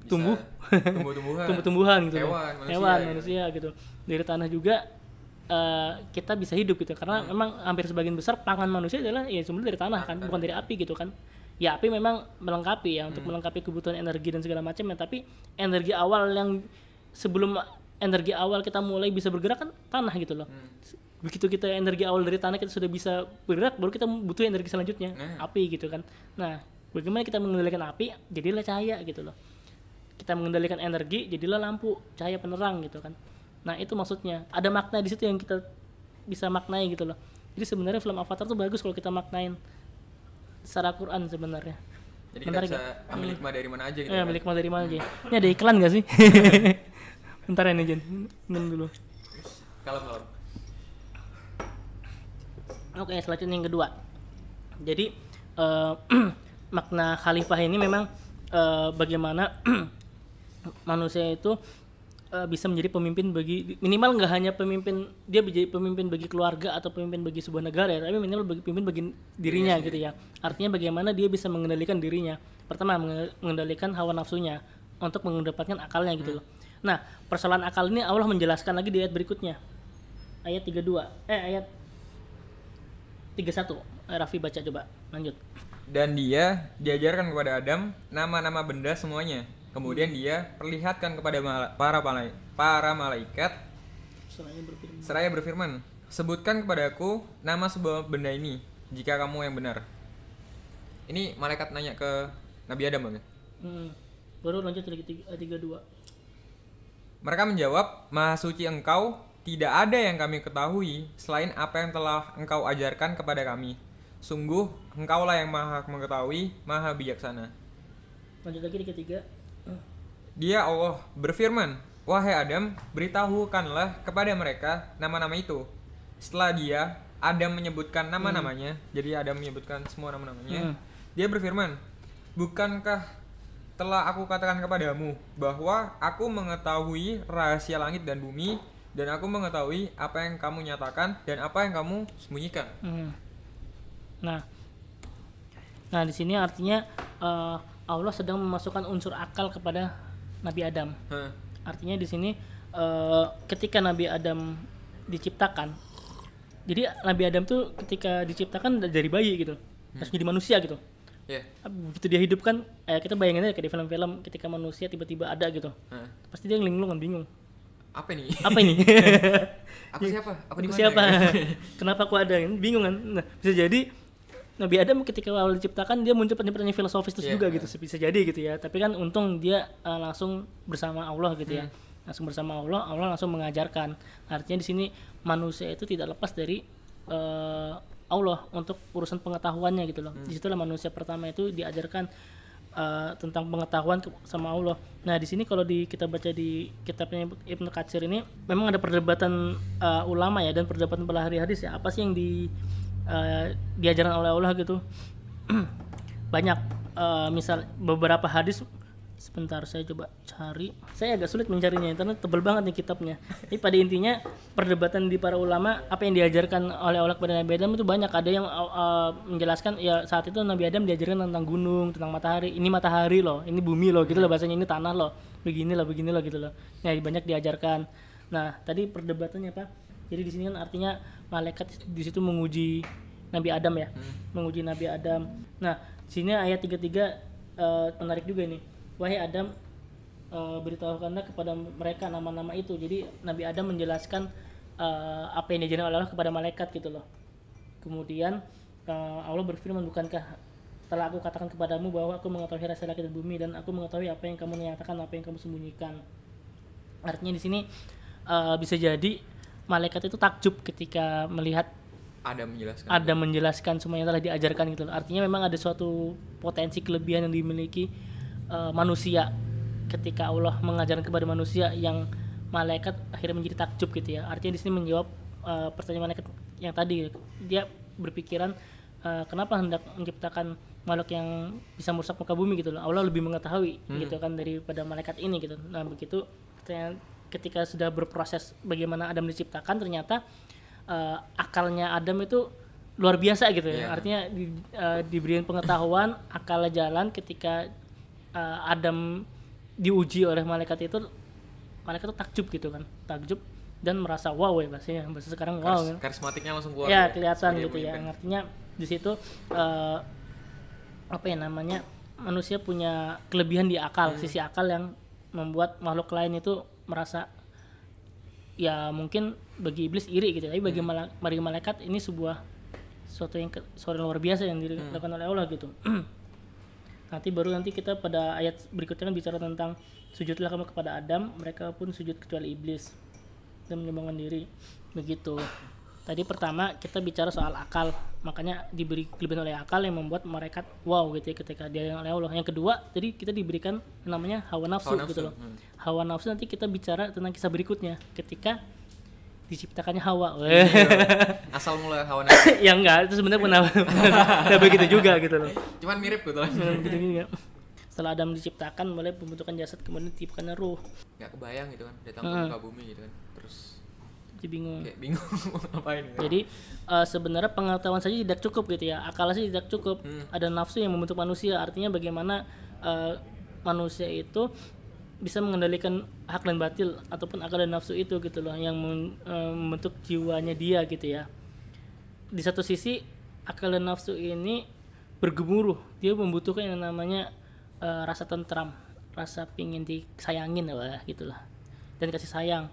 tumbuh-tumbuhan gitu. Hewan, manusia gitu. Dari tanah juga kita bisa hidup gitu, karena memang hampir sebagian besar pangan manusia adalah ya sumber dari tanah kan, bukan dari api gitu kan. Ya api memang melengkapi ya untuk melengkapi kebutuhan energi dan segala macam ya, tapi energi awal yang sebelum energi awal kita mulai bisa bergerak kan tanah gitu loh. Begitu kita energi awal dari tanah kita sudah bisa bergerak, baru kita butuh energi selanjutnya, api gitu kan. Nah, bagaimana kita mengendalikan api? Jadilah cahaya gitu loh. Kita mengendalikan energi, jadilah lampu, cahaya penerang gitu kan. Nah, itu maksudnya. Ada makna di situ yang kita bisa maknai gitu loh. Jadi sebenarnya film Avatar tuh bagus kalau kita maknain secara Quran sebenarnya. Jadi kita bisa ambil hikmah dari mana aja gitu. Ya, ambil hikmah dari mana aja. Ini ada iklan enggak sih? Bentar ya nih, Jen. Minum dulu. Kalau. Oke, selanjutnya yang kedua. Jadi makna khalifah ini memang bagaimana manusia itu bisa menjadi pemimpin bagi, minimal nggak hanya pemimpin, dia menjadi pemimpin bagi keluarga atau pemimpin bagi sebuah negara ya, tapi minimal pemimpin bagi dirinya gitu ya. Artinya bagaimana dia bisa mengendalikan dirinya. Pertama, mengendalikan hawa nafsunya untuk mendapatkan akalnya gitu loh. Nah, persoalan akal ini Allah menjelaskan lagi di ayat berikutnya. Ayat 31. Raffi baca coba, lanjut. Dan dia diajarkan kepada Adam nama-nama benda semuanya. Kemudian dia perlihatkan kepada para malaikat seraya berfirman, sebutkan kepadaku nama sebuah benda ini jika kamu yang benar. Ini malaikat nanya ke Nabi Adam, Bang. Baru lanjut lagi 32. Mereka menjawab, Maha suci engkau, tidak ada yang kami ketahui selain apa yang telah engkau ajarkan kepada kami. Sungguh engkaulah yang maha mengetahui, maha bijaksana. Lanjut lagi di ketiga. Dia Allah berfirman, wahai Adam, beritahukanlah kepada mereka nama-nama itu. Setelah Adam menyebutkan nama-namanya, jadi Adam menyebutkan semua nama-namanya. Dia berfirman, bukankah telah aku katakan kepadamu bahwa aku mengetahui rahasia langit dan bumi, dan aku mengetahui apa yang kamu nyatakan dan apa yang kamu sembunyikan. Nah di sini artinya Allah sedang memasukkan unsur akal kepada Nabi Adam. Artinya di sini ketika Nabi Adam diciptakan, jadi Nabi Adam tuh ketika diciptakan dari bayi gitu, langsung jadi manusia gitu. Begitu dia hidup kan, kita bayangin aja kayak di film-film ketika manusia tiba-tiba ada gitu, pasti dia linglung kan, bingung. Apa ini? Aku siapa? Aku siapa? Kenapa aku ada? Bingung kan? Nah, bisa jadi Nabi Adam ketika awal diciptakan dia muncul pertanyaan filosofis terus juga gitu, bisa jadi gitu ya. Tapi kan untung dia langsung bersama Allah gitu ya. Langsung bersama Allah langsung mengajarkan. Artinya di sini manusia itu tidak lepas dari Allah untuk urusan pengetahuannya gitu loh. Disitulah manusia pertama itu diajarkan tentang pengetahuan sama Allah. Nah di sini kalau kita baca di kitabnya Ibnu Katsir ini memang ada perdebatan ulama ya, dan perdebatan para ahli hadis ya, apa sih yang diajarkan oleh Allah gitu. Banyak misal beberapa hadis. Sebentar saya coba cari. Saya agak sulit mencarinya, internet tebel banget nih kitabnya. Tapi pada intinya perdebatan di para ulama apa yang diajarkan oleh Allah kepada Nabi Adam itu banyak. Ada yang menjelaskan ya saat itu Nabi Adam diajarkan tentang gunung, tentang matahari. Ini matahari loh, ini bumi loh gitu loh bahasanya, ini tanah loh. Begini loh gitu loh. Nah, banyak diajarkan. Nah, tadi perdebatannya apa? Jadi di sini kan artinya malaikat di situ menguji Nabi Adam ya. Menguji Nabi Adam. Nah, di sini ayat 33 menarik juga nih. Wahai Adam, beritahukanlah kepada mereka nama-nama itu. Jadi Nabi Adam menjelaskan apa yang diajarkan oleh Allah kepada malaikat gitu loh. Kemudian Allah berfirman, bukankah telah aku katakan kepadamu bahwa aku mengetahui rahasia langit dan bumi, dan aku mengetahui apa yang kamu nyatakan, apa yang kamu sembunyikan. Artinya di sini bisa jadi malaikat itu takjub ketika melihat Adam menjelaskan semua yang telah diajarkan gitu loh. Artinya memang ada suatu potensi kelebihan yang dimiliki manusia ketika Allah mengajarkan kepada manusia yang malaikat akhirnya menjadi takjub gitu ya. Artinya di sini menjawab pertanyaan malaikat yang tadi. Dia berpikiran kenapa hendak menciptakan makhluk yang bisa merusak muka bumi gitu loh. Allah lebih mengetahui gitu kan daripada malaikat ini gitu. Nah begitu ketika sudah berproses bagaimana Adam diciptakan, ternyata akalnya Adam itu luar biasa gitu ya. Artinya diberikan pengetahuan, akalnya jalan ketika Adam diuji oleh malaikat itu takjub gitu kan, takjub dan merasa wow ya bahasa sekarang wow kan. Karismatiknya langsung keluar ya kelihatan gitu ya. Artinya di situ apa ya namanya, manusia punya kelebihan di akal, sisi akal yang membuat makhluk lain itu merasa ya mungkin bagi iblis iri gitu, tapi bagi malaikat ini suatu yang luar biasa yang dilakukan oleh Allah gitu. Nanti kita pada ayat berikutnya kan bicara tentang sujudlah kamu kepada Adam, mereka pun sujud kecuali iblis dan menyombongkan diri. Begitu. Tadi pertama kita bicara soal akal, makanya diberi kelebihan oleh akal yang membuat mereka wow gitu ya ketika dia oleh Allah. Yang kedua, jadi kita diberikan namanya hawa nafsu gitu loh. Hawa nafsu nanti kita bicara tentang kisah berikutnya ketika diciptakannya Hawa. Asal mulai hawa nafsu. Ya enggak, itu sebenarnya pernah begitu juga gitu loh. Cuman mirip gitu lah. Begitu juga. Setelah Adam diciptakan mulai pembentukan jasad, kemudian diciptakannya ruh. Enggak kebayang gitu kan, datang ke muka bumi gitu kan. Terus jadi bingung. Kayak bingung ngapain gitu. Jadi sebenarnya pengetahuan saja tidak cukup gitu ya. Akal saja tidak cukup. Ada nafsu yang membentuk manusia. Artinya bagaimana manusia itu bisa mengendalikan hak dan batil ataupun akal dan nafsu itu gitu loh, yang membentuk jiwanya dia gitu ya. Di satu sisi akal dan nafsu ini bergemuruh, dia membutuhkan yang namanya rasa tentram, rasa pingin disayangin lah gitulah, dan kasih sayang.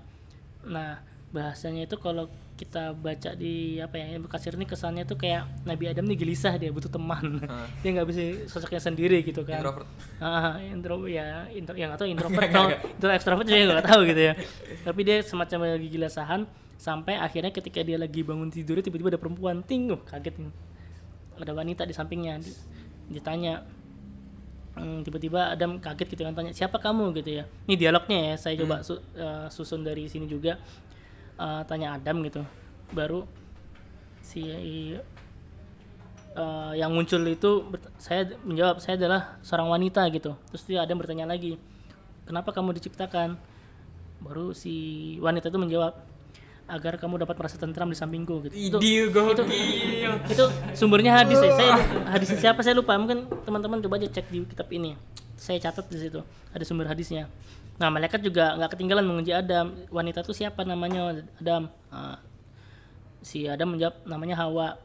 Nah bahasanya itu kalau kita baca di apa ya, Ibnu Katsir ini kesannya tuh kayak Nabi Adam nih gelisah, dia butuh teman. Dia nggak bisa sosoknya sendiri gitu kan. Introvert. Yang atau introvert atau extrovert juga nggak tahu gitu ya. Tapi dia semacam lagi gelisahan, sampai akhirnya ketika dia lagi bangun tidur tiba-tiba ada perempuan, ting, kaget nih. Ada wanita di sampingnya, ditanya. Tiba-tiba Adam kaget gitu kan, tanya siapa kamu gitu ya. Ini dialognya ya, saya coba susun dari sini juga. Tanya Adam gitu, baru si yang muncul itu saya menjawab saya adalah seorang wanita gitu. Terus dia Adam bertanya lagi, kenapa kamu diciptakan? Baru si wanita itu menjawab, agar kamu dapat merasa tentram di sampingku gitu. Itu sumbernya hadis ya. Saya hadis siapa saya lupa, mungkin teman-teman coba aja cek di kitab ini. Saya catat di situ ada sumber hadisnya. Nah malaikat juga nggak ketinggalan menguji Adam, wanita itu siapa namanya Adam. Si Adam menjawab namanya Hawa.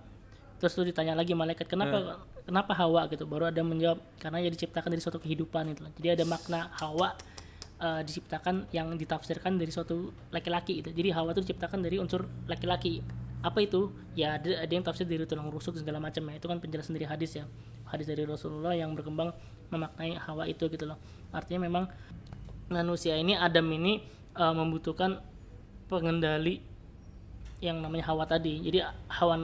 Terus tuh ditanya lagi malaikat kenapa Hawa gitu. Baru Adam menjawab karena dia diciptakan dari suatu kehidupan itu. Jadi ada makna Hawa diciptakan yang ditafsirkan dari suatu laki-laki itu. Jadi Hawa itu diciptakan dari unsur laki-laki. Apa itu? Ya ada yang tafsir dari tulang rusuk segala macam ya. Itu kan penjelasan dari hadis ya. Hadis dari Rasulullah yang berkembang memaknai Hawa itu gitu loh. Artinya memang manusia ini, Adam ini membutuhkan pengendali yang namanya Hawa tadi. Jadi Hawa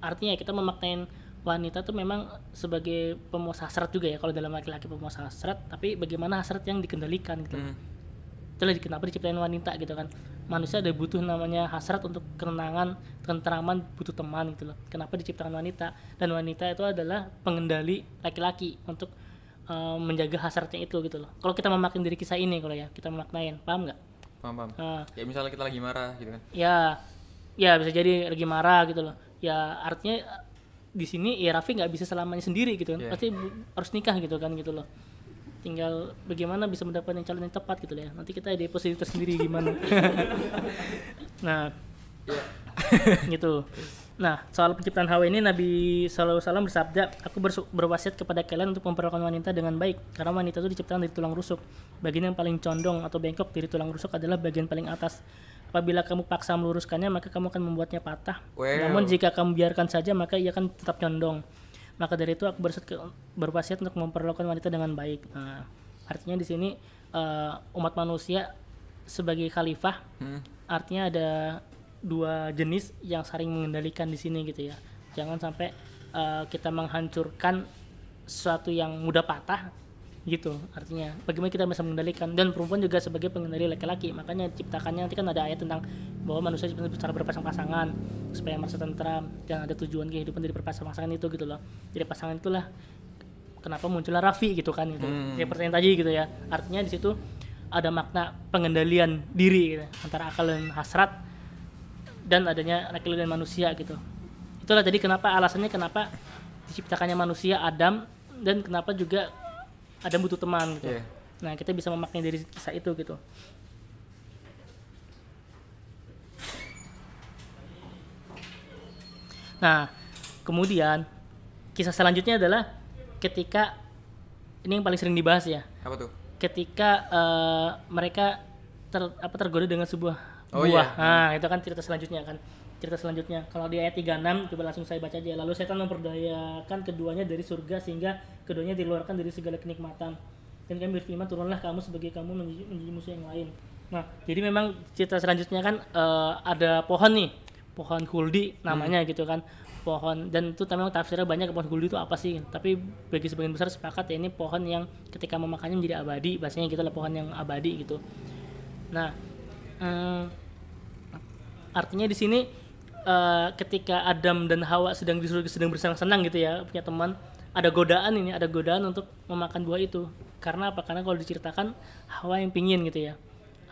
artinya kita memaknain wanita tuh memang sebagai pemuas hasrat juga ya, kalau dalam laki-laki pemuas hasrat, tapi bagaimana hasrat yang dikendalikan gitu. Itulah kenapa diciptain wanita gitu kan. Manusia ada butuh namanya hasrat untuk kenangan, ketentraman, butuh teman gitu loh. Kenapa diciptakan wanita? Dan wanita itu adalah pengendali laki-laki untuk menjaga hasratnya itu gitu loh. Kalau kita memaknain dari kisah ini, kalau ya kita memaknain, paham nggak? Paham. Ya misalnya kita lagi marah gitu kan. Ya bisa jadi lagi marah gitu loh. Ya artinya di sini ya Raffi nggak bisa selamanya sendiri gitu kan. Pasti harus nikah gitu kan gitu loh. Tinggal bagaimana bisa mendapatkan calon yang tepat gitu loh ya. Nanti kita di posisi tersendiri gimana. Nah gitu. Nah, soal penciptaan Hawa ini Nabi SAW bersabda, aku berwasiat kepada kalian untuk memperlakukan wanita dengan baik, karena wanita itu diciptakan dari tulang rusuk. Bagian yang paling condong atau bengkok dari tulang rusuk adalah bagian paling atas. Apabila kamu paksa meluruskannya, maka kamu akan membuatnya patah. Namun jika kamu biarkan saja, maka ia akan tetap condong. Maka dari itu aku berwasiat untuk memperlakukan wanita dengan baik. Nah, artinya di sini umat manusia sebagai khalifah, artinya ada dua jenis yang saling mengendalikan di sini gitu ya. Jangan sampai kita menghancurkan sesuatu yang mudah patah gitu. Artinya bagaimana kita bisa mengendalikan, dan perempuan juga sebagai pengendali laki-laki. Makanya ciptakannya nanti kan ada ayat tentang bahwa manusia secara berpasang-pasangan supaya merasa tentram, dan ada tujuan kehidupan dari berpasang-pasangan itu gitu loh. Jadi pasangan itulah kenapa munculnya Raffi gitu kan gitu. Kayak pertanyaan tadi gitu ya. Artinya di situ ada makna pengendalian diri gitu, antara akal dan hasrat, dan adanya laki-laki dan manusia gitu. Itulah tadi alasannya kenapa diciptakannya manusia Adam, dan kenapa juga Adam butuh teman gitu. Nah kita bisa memaknai dari kisah itu gitu. Nah kemudian kisah selanjutnya adalah ketika ini yang paling sering dibahas ya. Apa tuh? Ketika mereka tergoda dengan sebuah buah. Nah, itu kan cerita selanjutnya kan. Cerita selanjutnya kalau di ayat 36 coba langsung saya baca aja. Lalu setan memperdayakan keduanya dari surga sehingga keduanya dikeluarkan dari segala kenikmatan. Dan kami berfirman, turunlah kamu sebagai kamu menjadi musuh yang lain. Nah, jadi memang cerita selanjutnya kan ada pohon nih. Pohon khuldi namanya gitu kan. Pohon, dan itu memang tafsirnya banyak, pohon khuldi itu apa sih? Tapi bagi sebagian besar sepakat ya ini pohon yang ketika memakannya menjadi abadi. Bahasanya gitu lah, pohon yang abadi gitu. Nah, artinya di sini ketika Adam dan Hawa sedang di surga, sedang bersenang-senang gitu ya, punya teman, ada godaan untuk memakan buah itu. Karena apa? Karena kalau diceritakan Hawa yang pingin gitu ya.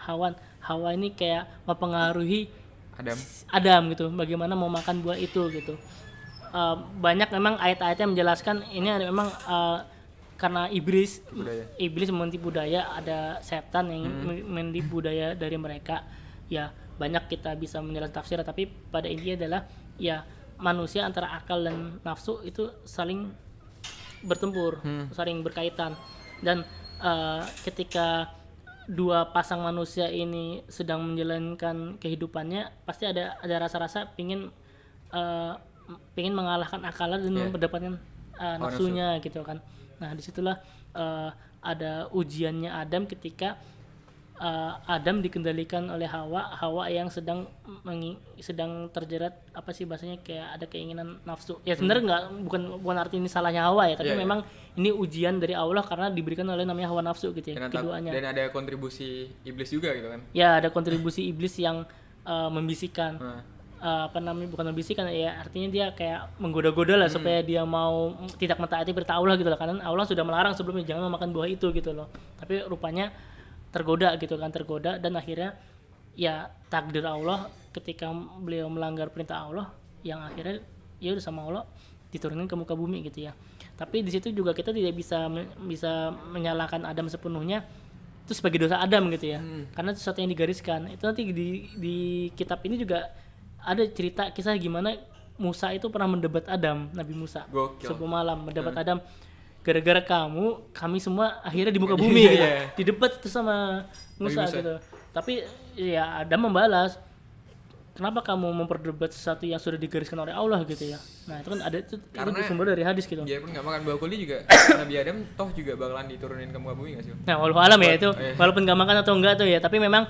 Hawa ini kayak mempengaruhi Adam gitu, bagaimana mau makan buah itu gitu. Banyak memang ayat-ayat yang menjelaskan ini ada memang karena iblis menipu budaya, ada setan yang menipu budaya dari mereka. Ya banyak kita bisa menjelaskan tafsir, tapi pada intinya adalah ya manusia antara akal dan nafsu itu saling bertempur, saling berkaitan, dan ketika dua pasang manusia ini sedang menjalankan kehidupannya, pasti ada rasa-rasa pingin mengalahkan akalnya dan mendapatkan nafsunya gitu kan. Nah disitulah ada ujiannya Adam ketika Adam dikendalikan oleh Hawa yang sedang terjerat apa sih bahasanya, kayak ada keinginan nafsu. Ya sebenarnya bukan arti ini salahnya Hawa ya, tapi memang ini ujian dari Allah karena diberikan oleh namanya hawa nafsu gitu ya, keduanya. Dan ada kontribusi iblis juga gitu kan. Ya, ada kontribusi iblis yang membisikkan. Bukan membisikkan ya, artinya dia kayak menggoda-goda lah supaya dia mau tidak mentaati perintah Allah gitu loh, karena Allah sudah melarang sebelumnya jangan memakan buah itu gitu loh. Tapi rupanya tergoda dan akhirnya ya takdir Allah ketika beliau melanggar perintah Allah yang akhirnya ya udah sama Allah diturunin ke muka bumi gitu ya. Tapi di situ juga kita tidak bisa menyalahkan Adam sepenuhnya itu sebagai dosa Adam gitu ya, karena itu sesuatu yang digariskan. Itu nanti di kitab ini juga ada cerita kisah gimana Musa itu pernah mendebat Adam, Nabi Musa. Sebuah malam mendebat Adam, gara-gara kami semua akhirnya di muka bumi gitu. Didebat itu sama Musa gitu. Tapi ya Adam membalas, kenapa kamu memperdebat sesuatu yang sudah digariskan oleh Allah gitu ya. Nah itu kan ada itu sumber dari hadis gitu. Dia pun nggak makan buah kuldi juga Nabi Adam toh juga bakalan diturunin ke muka bumi nggak sih? Nah walau alam ya itu walaupun nggak makan atau enggak tuh ya, tapi memang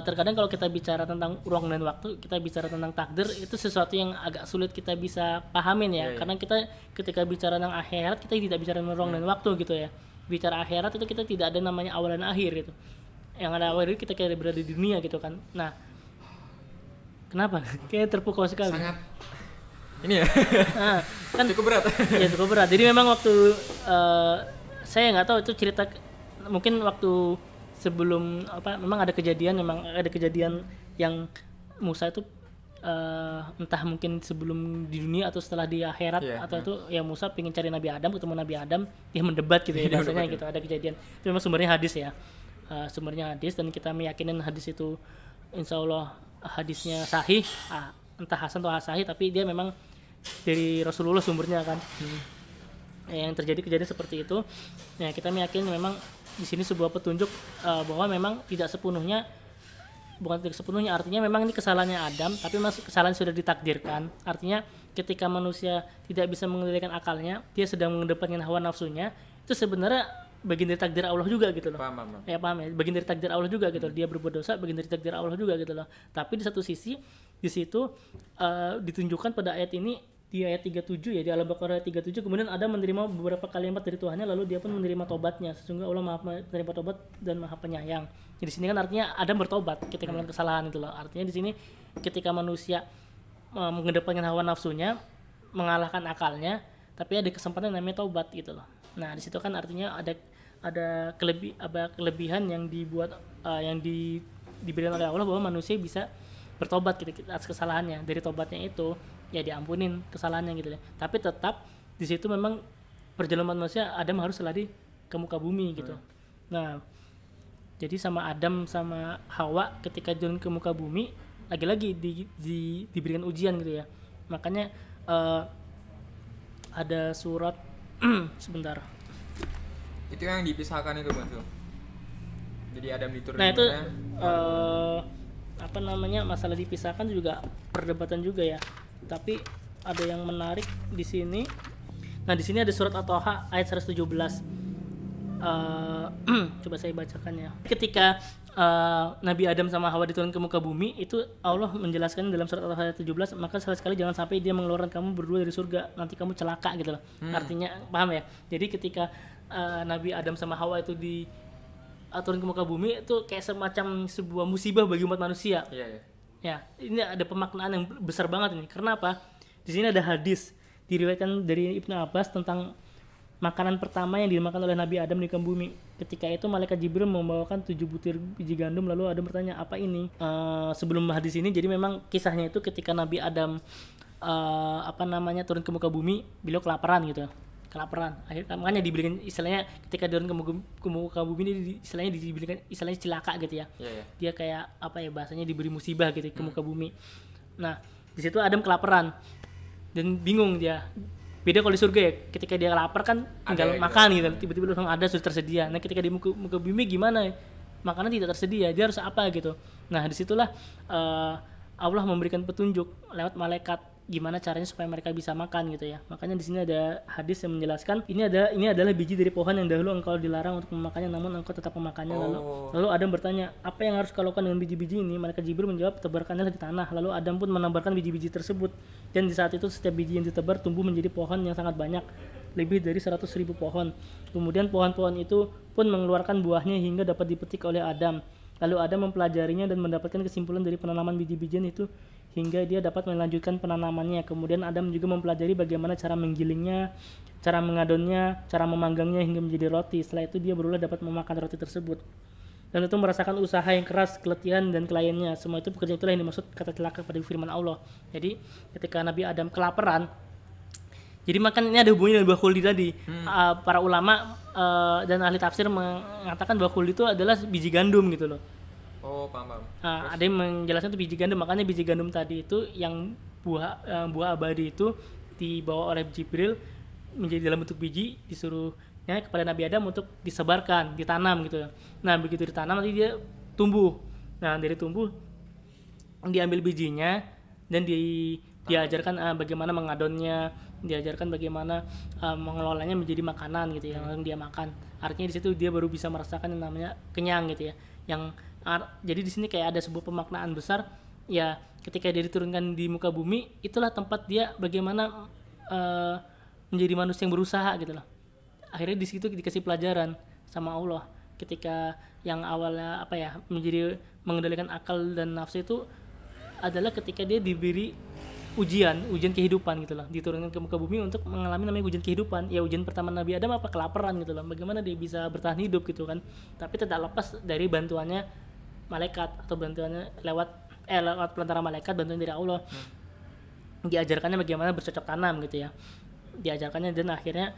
terkadang kalau kita bicara tentang ruang dan waktu, kita bicara tentang takdir, itu sesuatu yang agak sulit kita bisa pahamin ya. Karena kita ketika bicara tentang akhirat, kita tidak bicara tentang ruang dan waktu gitu ya. Bicara akhirat itu kita tidak ada namanya awal dan akhir gitu. Yang ada awal itu kita kayak berada di dunia gitu kan. Nah, kenapa? Kayak terpukau sekali. Sangat ini ya. Nah, kan cukup berat. Ya cukup berat. Jadi memang waktu saya nggak tahu itu cerita, mungkin waktu sebelum memang ada kejadian yang Musa itu entah mungkin sebelum di dunia atau setelah di akhirat atau itu ya Musa pengen cari Nabi Adam, ketemu Nabi Adam, dia mendebat gitu ya bahasanya gitu. Ada kejadian itu memang sumbernya hadis ya, sumbernya hadis, dan kita meyakinin hadis itu insya Allah hadisnya sahih, entah hasan atau sahih, tapi dia memang dari Rasulullah sumbernya kan. Yang terjadi kejadian seperti itu ya, kita meyakini memang di sini sebuah petunjuk bahwa memang tidak sepenuhnya artinya memang ini kesalahannya Adam, tapi kesalahan sudah ditakdirkan. Artinya ketika manusia tidak bisa mengendalikan akalnya, dia sedang mengedepankan hawa nafsunya, itu sebenarnya bagian dari takdir Allah juga gitu loh. Paham. Ya paham ya, bagian dari takdir Allah juga gitu. Dia berbuat dosa, bagian dari takdir Allah juga gitu loh. Tapi di satu sisi di situ ditunjukkan pada ayat ini, di ayat 37 ya, di Al-Baqarah ayat 37, kemudian Adam menerima beberapa kalimat dari Tuhannya, lalu dia pun menerima tobatnya. Sesungguhnya Allah Maha menerima tobat dan Maha Penyayang. Jadi di sini kan artinya Adam bertobat ketika melakukan kesalahan itu loh. Artinya di sini ketika manusia mengedepankan hawa nafsunya, mengalahkan akalnya, tapi ada kesempatan namanya tobat gitu loh. Nah, di situ kan artinya ada kelebihan yang diberikan oleh Allah bahwa manusia bisa bertobat gitu atas kesalahannya. Dari tobatnya itu ya diampunin kesalahannya gitu ya. Tapi tetap di situ memang perjalanan manusia Adam harus lari ke muka bumi gitu. Nah, jadi sama Adam sama Hawa ketika jalan ke muka bumi lagi-lagi diberikan ujian gitu ya. Makanya ada surat sebentar. Itu yang dipisahkan itu Mas. Jadi Adam diturunin. Nah, itu masalah dipisahkan juga perdebatan juga ya. Tapi ada yang menarik di sini. Nah, di sini ada surat At-Taha ayat 117. Coba saya bacakan ya. Ketika Nabi Adam sama Hawa diturunkan ke muka bumi, itu Allah menjelaskan dalam surat At-Taha ayat 17, maka sekali-sekali jangan sampai dia mengeluarkan kamu berdua dari surga, nanti kamu celaka gitu loh. Artinya paham ya? Jadi ketika Nabi Adam sama Hawa itu turun ke muka bumi, itu kayak semacam sebuah musibah bagi umat manusia. Ya, ini ada pemaknaan yang besar banget ini. Karena apa? Di sini ada hadis diriwayatkan dari Ibnu Abbas tentang makanan pertama yang dimakan oleh Nabi Adam di muka bumi. Ketika itu malaikat Jibril membawakan 7 butir biji gandum, lalu Adam bertanya, apa ini? Sebelum hadis ini, jadi memang kisahnya itu ketika Nabi Adam turun ke muka bumi, beliau kelaparan gitu. Makanya diberikan istilahnya ketika turun ke muka bumi ini istilahnya diberikan istilahnya cilaka gitu ya. Dia kayak bahasanya diberi musibah gitu ke muka bumi. Nah, di situ Adam kelaparan dan bingung dia. Beda kalau di surga ya, ketika dia lapar kan tinggal Ada, makan gitu, tiba-tiba langsung ada sudah tersedia. Nah ketika di muka bumi gimana? Makanan tidak tersedia, dia harus apa gitu. Nah disitulah Allah memberikan petunjuk lewat malaikat gimana caranya supaya mereka bisa makan gitu ya. Makanya di sini ada hadis yang menjelaskan ini adalah biji dari pohon yang dahulu engkau dilarang untuk memakannya, namun engkau tetap memakannya. Lalu Adam bertanya, apa yang harus kau lakukan dengan biji-biji ini? Malaikat Jibril menjawab, tebarkannya di tanah. Lalu Adam pun menebarkan biji-biji tersebut, dan di saat itu setiap biji yang ditebar tumbuh menjadi pohon yang sangat banyak, lebih dari 100.000 pohon. Kemudian pohon-pohon itu pun mengeluarkan buahnya hingga dapat dipetik oleh Adam. Lalu Adam mempelajarinya dan mendapatkan kesimpulan dari penanaman biji-bijian itu hingga dia dapat melanjutkan penanamannya. Kemudian Adam juga mempelajari bagaimana cara menggilingnya, cara mengadonnya, cara memanggangnya hingga menjadi roti. Setelah itu dia berulah dapat memakan roti tersebut. Dan itu merasakan usaha yang keras, keletihan dan kelayannya. Semua itu pekerjaan itulah yang dimaksud kata celaka pada firman Allah. Jadi ketika Nabi Adam kelaparan, jadi makan ini ada hubungannya dengan buah khuldi tadi. Para ulama dan ahli tafsir mengatakan bahwa khuldi itu adalah biji gandum gitu loh. Oh, paham. Ada yang menjelaskan itu biji gandum, makanya biji gandum tadi itu yang buah abadi itu dibawa oleh Jibril menjadi dalam bentuk biji, disuruhnya kepada Nabi Adam untuk disebarkan, ditanam gitu. Nah begitu ditanam nanti dia tumbuh. Nah dari tumbuh diambil bijinya dan diajarkan bagaimana mengadonnya, diajarkan bagaimana mengelolanya menjadi makanan gitu ya, yang dia makan. Artinya di situ dia baru bisa merasakan yang namanya kenyang gitu ya. Jadi di sini kayak ada sebuah pemaknaan besar ya, ketika dia diturunkan di muka bumi, itulah tempat dia bagaimana menjadi manusia yang berusaha gitu loh. Akhirnya di situ dikasih pelajaran sama Allah, ketika yang awalnya menjadi mengendalikan akal dan nafsu itu adalah ketika dia diberi ujian kehidupan gitu loh, diturunkan ke muka bumi untuk mengalami namanya ujian kehidupan. Ya ujian pertama Nabi Adam kelaparan gitu loh, bagaimana dia bisa bertahan hidup gitu kan. Tapi tidak lepas dari bantuannya malaikat atau bantuannya lewat pelantara malaikat, bantuan dari Allah. Diajarkannya bagaimana bercocok tanam gitu ya, diajarkannya, dan akhirnya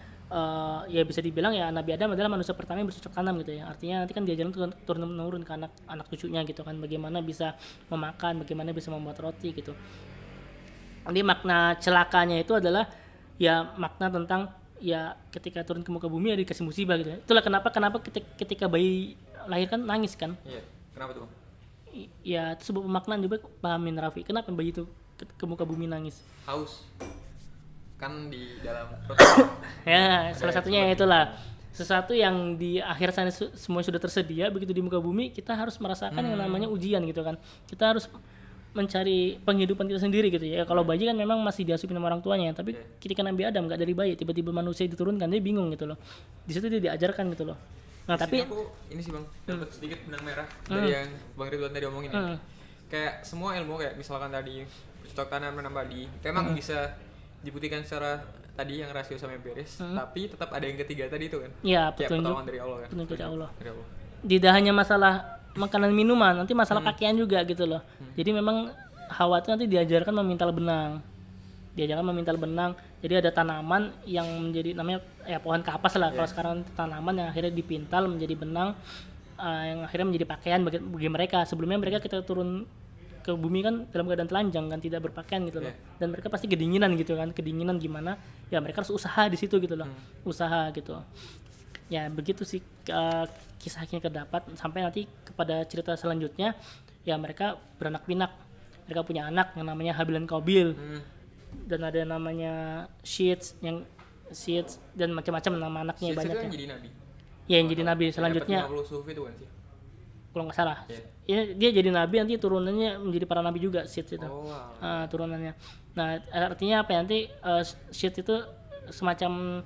ya bisa dibilang ya Nabi Adam adalah manusia pertama yang bercocok tanam gitu ya. Artinya nanti kan diajarkan turun menurun ke anak cucunya gitu kan, bagaimana bisa memakan, bagaimana bisa membuat roti gitu. Jadi makna celakanya itu adalah ya makna tentang ya ketika turun ke muka bumi ya dikasih musibah gitu. Itulah kenapa ketika bayi lahir kan nangis kan. Iya. Kenapa tuh? Ya itu sebuah pemaknaan juga, pahamin Raffi. Kenapa bayi itu ke muka bumi nangis? Haus. Kan di dalam Ya salah satunya itulah sesuatu yang di akhir sana semua sudah tersedia, begitu di muka bumi kita harus merasakan yang namanya ujian gitu kan. Kita harus mencari penghidupan kita sendiri gitu ya. Kalau bayi kan memang masih diasupi sama orang tuanya, tapi ketika Nabi Adam nggak dari bayi, tiba-tiba manusia diturunkan, dia bingung gitu loh. Di situ dia diajarkan gitu loh. Nah tapi aku ini sih Bang, dapat sedikit benang merah dari yang Bang Ridwan tadi omongin ya. Kayak semua ilmu kayak misalkan tadi bercocok tanam, menanam padi, memang bisa dibuktikan secara tadi yang rasio sama yang beres, tapi tetap ada yang ketiga tadi itu kan. Iya, kayak pertolongan dari Allah kan. Petunjuk dari Allah. Dari Allah. Tidak hanya masalah makanan minuman, nanti masalah pakaian juga gitu loh. Jadi memang Hawa itu nanti diajarkan memintal benang. Jadi ada tanaman yang menjadi namanya ya pohon kapas lah. Kalau sekarang tanaman yang akhirnya dipintal menjadi benang, yang akhirnya menjadi pakaian bagi mereka. Sebelumnya mereka kita turun ke bumi kan dalam keadaan telanjang kan, tidak berpakaian gitu loh. Dan mereka pasti kedinginan gitu kan. Kedinginan gimana? Ya mereka harus usaha di situ gitu loh. Usaha gitu. Ya begitu sih kisahnya kedapat sampai nanti kepada cerita selanjutnya ya mereka beranak pinak. Mereka punya anak yang namanya Habil dan Qabil. Dan ada namanya Sheets dan macam-macam nama anaknya banyak ya. Yang jadi nabi. Ya yang jadi nabi selanjutnya. 50 sufi itu kan sih. Kalau nggak salah. Ya, dia jadi nabi, nanti turunannya menjadi para nabi juga Sheets itu. Turunannya. Nah, artinya apa ya? Nanti Sheets itu semacam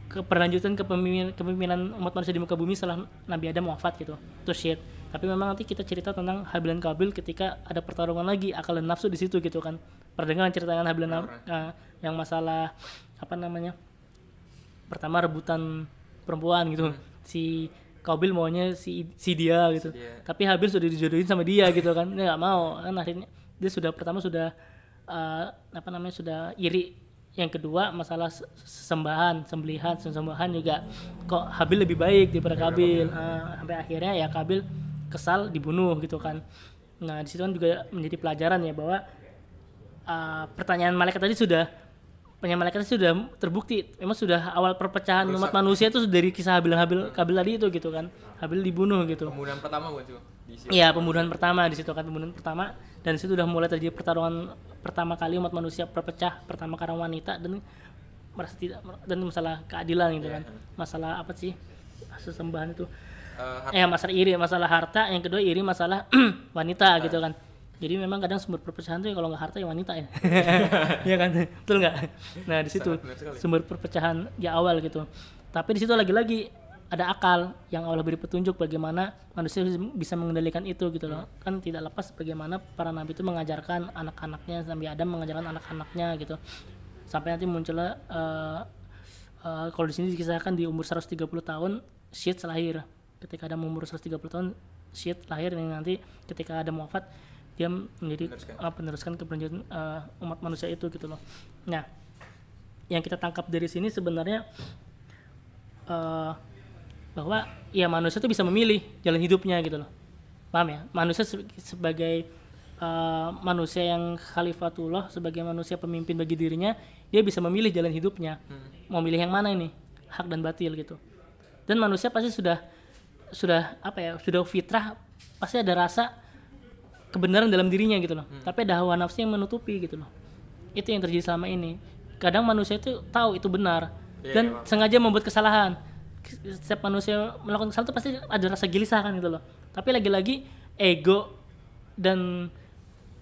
keberlanjutan kepemimpinan umat manusia di muka bumi setelah Nabi Adam wafat gitu. Itu Sheets. Tapi memang nanti kita cerita tentang Habil dan Qabil ketika ada pertarungan lagi akal dan nafsu di situ gitu kan. Perdengaran cerita dengan Habil dan yang masalah pertama rebutan perempuan gitu. Si Qabil maunya si dia gitu. Tapi Habil sudah dijodohin sama dia gitu kan. Dia enggak mau. Kan akhirnya dia sudah iri. Yang kedua masalah sembelihan juga kok Habil lebih baik daripada Qabil. Sampai akhirnya ya Qabil kesal dibunuh gitu kan. Nah di situ kan juga menjadi pelajaran ya bahwa pertanyaan malaikat tadi sudah penyemalakan sudah terbukti. Memang sudah awal perpecahan umat manusia itu dari kisah Habil tadi itu gitu kan. Habil dibunuh gitu. Pembunuhan pertama bukan sih? Iya, pembunuhan pertama di situ kan, pembunuhan pertama, dan di situ udah mulai terjadi pertarungan pertama kali umat manusia berpecah, pertama karena wanita dan merasa tidak, dan masalah keadilan gitu kan. Masalah apa sih? Sesembahan itu. Masalah iri, masalah harta, yang kedua iri masalah wanita gitu kan. Jadi memang kadang sumber perpecahan tuh kalau nggak harta ya wanita ya. Iya kan? Betul nggak? Nah, di situ sumber perpecahan di awal gitu. Tapi di situ lagi-lagi ada akal yang Allah beri petunjuk bagaimana manusia bisa mengendalikan itu gitu loh. Kan tidak lepas bagaimana para nabi itu mengajarkan anak-anaknya, Nabi Adam mengajarkan anak-anaknya gitu. Sampai nanti muncullah kalau di sini dikisahkan di umur 130 tahun Syed lahir. Ketika Adam umur 130 tahun Syed lahir, yang nanti ketika Adam wafat dia menjadi peneruskan keberlanjutan umat manusia itu gitu loh. Nah, yang kita tangkap dari sini sebenarnya bahwa ya manusia itu bisa memilih jalan hidupnya gitu loh. Paham ya? Manusia sebagai manusia yang khalifatullah, sebagai manusia pemimpin bagi dirinya, dia bisa memilih jalan hidupnya. Mau milih yang mana ini? Hak dan batil gitu. Dan manusia pasti sudah fitrah, pasti ada rasa kebenaran dalam dirinya gitu loh. Tapi ada hawa nafsu yang menutupi gitu loh. Itu yang terjadi selama ini. Kadang manusia itu tahu itu benar dan sengaja membuat kesalahan. Setiap manusia melakukan kesalahan itu pasti ada rasa gelisah kan gitu loh. Tapi lagi-lagi ego dan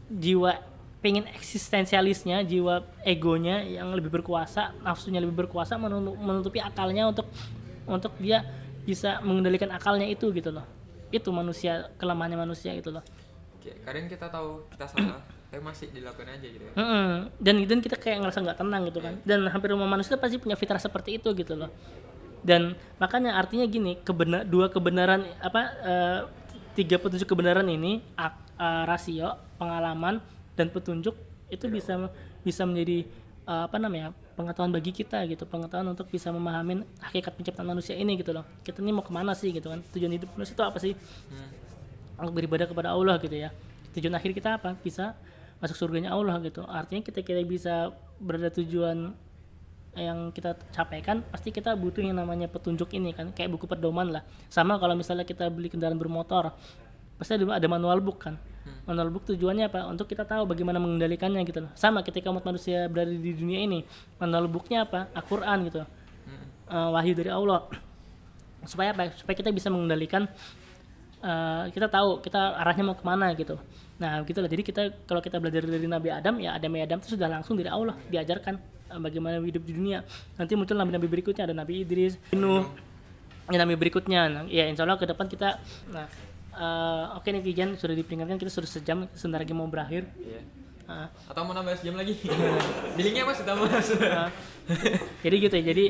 jiwa pengen eksistensialisnya, jiwa egonya yang lebih berkuasa, nafsunya lebih berkuasa menutupi akalnya untuk dia bisa mengendalikan akalnya itu gitu loh. Itu manusia, kelemahannya manusia gitu loh. Kadang kita tahu kita salah tapi masih dilakukan aja gitu ya. Dan kita kayak ngerasa nggak tenang gitu kan. Dan hampir semua manusia pasti punya fitrah seperti itu gitu loh. Dan makanya artinya gini, tiga petunjuk kebenaran ini, rasio, pengalaman dan petunjuk itu bisa menjadi pengetahuan bagi kita gitu, pengetahuan untuk bisa memahami hakikat penciptaan manusia ini gitu loh. Kita ini mau kemana sih gitu kan, tujuan hidup manusia itu apa sih? Untuk beribadah kepada Allah gitu ya. Tujuan akhir kita apa? Bisa masuk surganya Allah gitu. Artinya kita bisa berada tujuan yang kita capaikan, pasti kita butuh yang namanya petunjuk ini kan, kayak buku pedoman lah. Sama kalau misalnya kita beli kendaraan bermotor, pasti ada manual book kan. Manual book tujuannya apa? Untuk kita tahu bagaimana mengendalikannya gitu loh. Sama ketika umat manusia berada di dunia ini, manual booknya apa? Al-Quran gitu. Wahyu dari Allah. Supaya apa? Supaya kita bisa mengendalikan, kita tahu kita arahnya mau kemana gitu. Nah gitu lah. Jadi kalau kita belajar dari Nabi Adam, ya Adam itu sudah langsung dari Allah diajarkan bagaimana hidup di dunia. Nanti muncul nabi-nabi berikutnya, ada Nabi Idris, Nuh, nabi berikutnya. Nah, ya insya Allah ke depan kita. Oke netizen, sudah diperingatkan kita sudah sejam, sebentar lagi mau berakhir. Atau mau nambah sejam lagi? Di linknya mas tambah. Jadi gitu ya. Jadi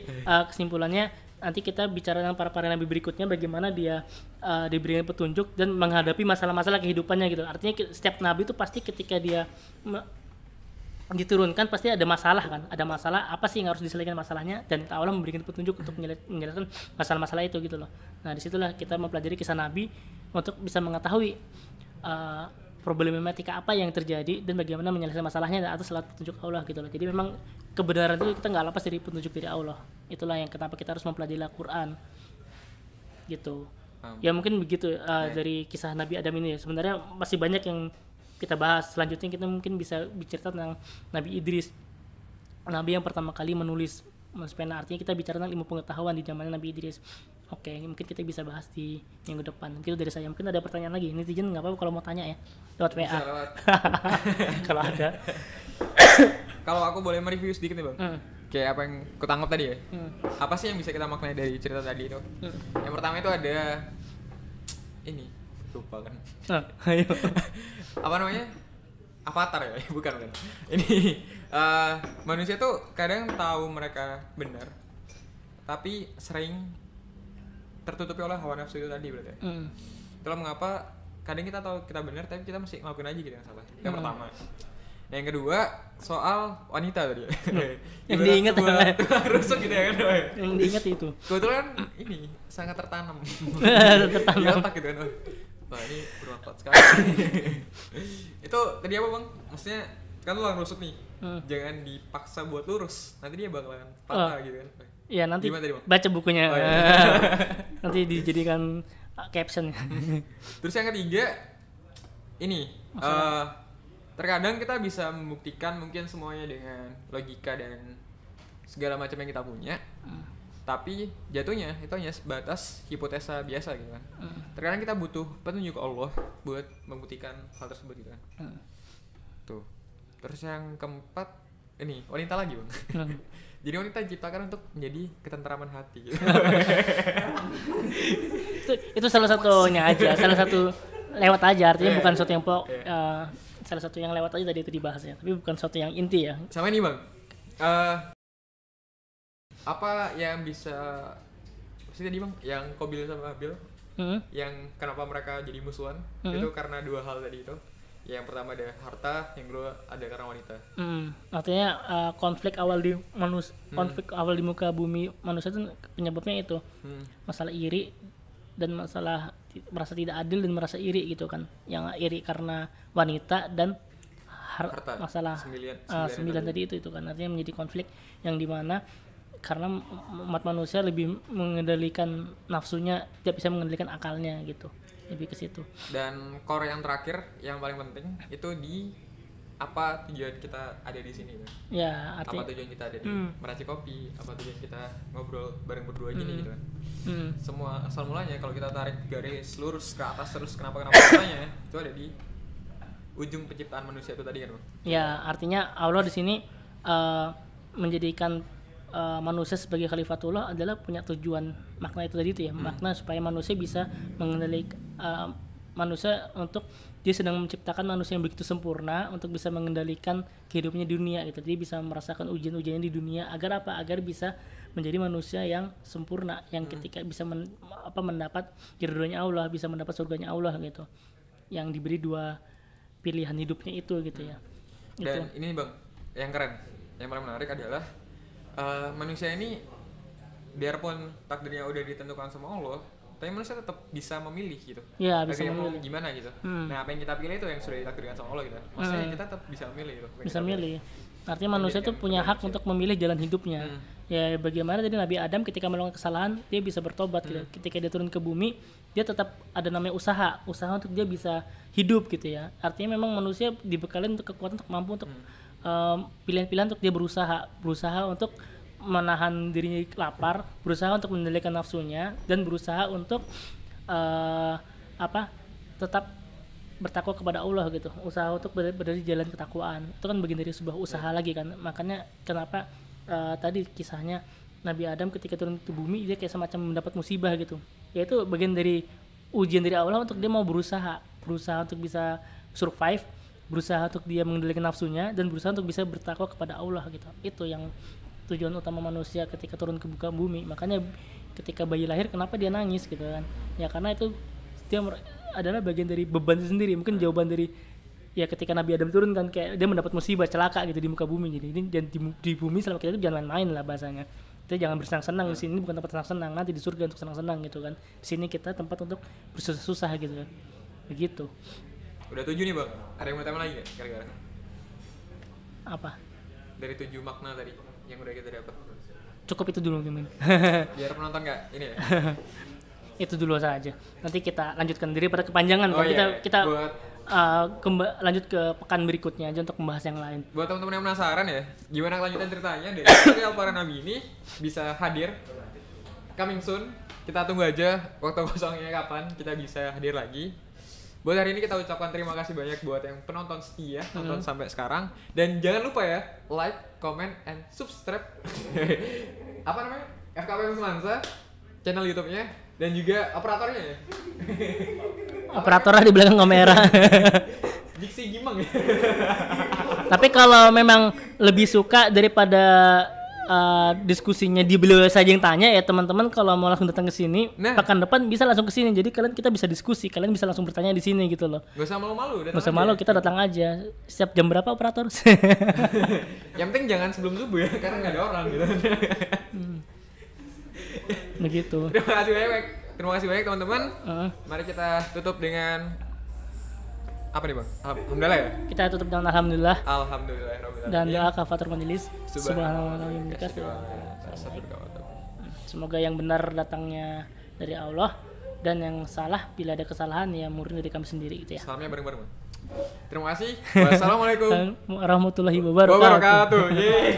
kesimpulannya nanti kita bicara dengan para nabi berikutnya bagaimana dia diberikan petunjuk dan menghadapi masalah-masalah kehidupannya gitu. Artinya setiap nabi itu pasti ketika dia diturunkan pasti ada masalah kan, ada masalah apa sih yang harus diselesaikan masalahnya, dan Allah memberikan petunjuk untuk menyelesaikan masalah-masalah itu gitu loh. Nah disitulah kita mempelajari kisah nabi untuk bisa mengetahui problematika apa yang terjadi dan bagaimana menyelesaikan masalahnya atas lewat petunjuk Allah gitu loh. Jadi memang kebenaran itu kita nggak lepas dari petunjuk dari Allah. Itulah yang kenapa kita harus mempelajari Al-Quran gitu. Ya mungkin begitu dari kisah Nabi Adam ini. Sebenarnya masih banyak yang kita bahas. Selanjutnya kita mungkin bisa bicara tentang Nabi Idris, Nabi yang pertama kali menulis pena. Artinya kita bicara tentang ilmu pengetahuan di zaman Nabi Idris. Oke, mungkin kita bisa bahas di minggu depan. Mungkin dari saya. Mungkin ada pertanyaan lagi. Netizen nggak apa-apa kalau mau tanya ya, lewat WA. Kalau ada. Kalau aku boleh mereview sedikit nih bang. Kayak apa yang kutangkap tadi ya. Apa sih yang bisa kita maknai dari cerita tadi itu? Yang pertama itu ada ini, lupa kan? Ayo. Apa namanya? Avatar ya, bukan. Ini manusia tuh kadang tahu mereka benar, tapi sering tertutupi oleh hawa nafsu itu tadi berarti. Itulah mengapa kadang kita tahu kita benar, tapi kita masih ngelakuin aja gitu yang salah. Yang pertama. Nah, yang kedua soal wanita tadi. Yang diingat rusuk gitu ya kan. Yang diingat itu. Kebetulan ini sangat tertanam. Di otak gitu kan. Wah ini bermanfaat sekali. Itu tadi apa bang? Maksudnya kan lu rusuk nih. jangan dipaksa buat lurus, nanti dia bakalan patah gitu kan. Iya, nanti Gimana tadi, Bang? baca bukunya. Oh, iya. Nanti dijadikan caption. Terus yang ketiga ini terkadang kita bisa membuktikan mungkin semuanya dengan logika dan segala macam yang kita punya, tapi jatuhnya itu hanya sebatas hipotesa biasa gitu kan. Terkadang kita butuh petunjuk Allah buat membuktikan hal tersebut gitu kan. Tuh. Terus yang keempat ini wanita lagi, Bang. Jadi wanita diciptakan untuk menjadi ketentraman hati gitu. itu salah satunya aja, salah satu lewat aja, artinya bukan sesuatu yang salah satu yang lewat aja tadi itu dibahasnya, tapi bukan sesuatu yang inti ya. Sama ini, Bang. Apa yang bisa sih tadi, Bang, yang Qabil sama Habil yang kenapa mereka jadi musuhan itu karena dua hal tadi itu. Yang pertama ada harta, yang kedua ada karena wanita. Artinya konflik awal di konflik awal di muka bumi manusia itu penyebabnya itu masalah iri dan masalah merasa tidak adil dan merasa iri gitu kan. Yang iri karena wanita dan harta, masalah sembilan tadi itu kan, artinya menjadi konflik yang dimana karena umat manusia lebih mengendalikan nafsunya, tidak bisa mengendalikan akalnya gitu, lebih ke situ. Dan core yang terakhir yang paling penting itu di apa tujuan kita ada di sini kan? Ya, artinya apa tujuan kita ada di meracik kopi, apa tujuan kita ngobrol bareng berdua gini gitu kan. Semua asal mulanya kalau kita tarik garis lurus ke atas terus kenapa-kenapanya itu ada di ujung penciptaan manusia itu tadi kan, Bang? Ya, artinya Allah di sini menjadikan manusia sebagai khalifatullah adalah punya tujuan makna itu tadi itu ya, makna supaya manusia bisa mengendalikan manusia untuk dia sedang menciptakan manusia yang begitu sempurna untuk bisa mengendalikan kehidupannya di dunia gitu. Dia bisa merasakan ujian-ujiannya di dunia agar apa? Agar bisa menjadi manusia yang sempurna, yang ketika bisa mendapat ridhonya Allah, bisa mendapat surganya Allah gitu. Yang diberi dua pilihan hidupnya itu gitu ya. Dan ini, Bang, yang keren, yang paling menarik adalah manusia ini biarpun takdirnya udah ditentukan sama Allah, tapi manusia tetap bisa memilih gitu. Iya, bisa memilih. Gimana gitu. Nah, apa yang kita pilih itu yang sudah ditakdirkan sama Allah gitu. Maksudnya kita tetap bisa memilih gitu. Bisa milih. Artinya manusia itu punya hak untuk memilih jalan hidupnya. Ya bagaimana tadi Nabi Adam ketika melakukan kesalahan dia bisa bertobat gitu. Ketika dia turun ke bumi dia tetap ada namanya usaha untuk dia bisa hidup gitu ya. Artinya memang manusia dibekali untuk kekuatan untuk mampu untuk pilihan-pilihan untuk dia berusaha untuk menahan dirinya lapar, berusaha untuk mengendalikan nafsunya dan berusaha untuk tetap bertakwa kepada Allah gitu, usaha untuk berada di jalan ketakwaan. Itu kan bagian dari sebuah usaha lagi kan. Makanya kenapa tadi kisahnya Nabi Adam ketika turun ke bumi dia kayak semacam mendapat musibah gitu. Yaitu bagian dari ujian dari Allah untuk dia mau berusaha untuk bisa survive, berusaha untuk dia mengendalikan nafsunya dan berusaha untuk bisa bertakwa kepada Allah gitu. Itu yang tujuan utama manusia ketika turun ke muka bumi. Makanya ketika bayi lahir kenapa dia nangis gitu kan? Ya karena itu dia adalah bagian dari beban sendiri. Mungkin jawaban dari ya ketika Nabi Adam turun kan kayak dia mendapat musibah celaka gitu di muka bumi. Jadi ini di bumi selama kita itu jangan main-main lah bahasanya. Kita jangan bersenang-senang di sini, bukan tempat senang-senang, nanti di surga untuk senang-senang gitu kan. Di sini kita tempat untuk bersusah-susah gitu kan. Begitu. Udah 7 nih, Bang. Ada yang mau tambah lagi enggak kira-kira? Apa? Dari 7 makna tadi yang udah kita dapat. Cukup itu dulu teman. Biar penonton enggak ini ya. Itu dulu saja. Nanti kita lanjutkan daripada kepanjangan. Kita lanjut ke pekan berikutnya aja untuk membahas yang lain. Buat teman-teman yang penasaran ya, gimana kelanjutan ceritanya dari para nabi ini bisa hadir coming soon. Kita tunggu aja waktu kosongnya kapan kita bisa hadir lagi. Buat hari ini kita ucapkan terima kasih banyak buat yang penonton setia nonton sampai sekarang, dan jangan lupa ya like, comment, and subscribe apa namanya FKPM Semansa channel YouTube-nya dan juga operatornya ya. Operatornya di belakang kamera. Diksi Gimang ya. Tapi kalau memang lebih suka daripada diskusinya di beliau saja yang tanya ya teman-teman, kalau mau langsung datang ke sini pekan depan bisa langsung ke sini. Jadi kita bisa diskusi, kalian bisa langsung bertanya di sini gitu loh. Gak usah malu-malu, Gak usah malu, kita datang aja. Setiap jam berapa operator? Yang penting jangan sebelum subuh ya, karena nggak ada orang gitu. Begitu. Terima kasih banyak teman-teman. Mari kita tutup dengan Apa nih Bang? Alhamdulillah ya. Kita tutup dengan alhamdulillah Alhamdulillah. dan doa kafatul majelis. Subhanallah. Semoga yang benar datangnya dari Allah dan yang salah bila ada kesalahan ya murni dari kami sendiri gitu ya. Salamnya bareng-bareng. Terima kasih. Wassalamualaikum Warahmatullahi wabarakatuh. wabarakatuh. Yeay.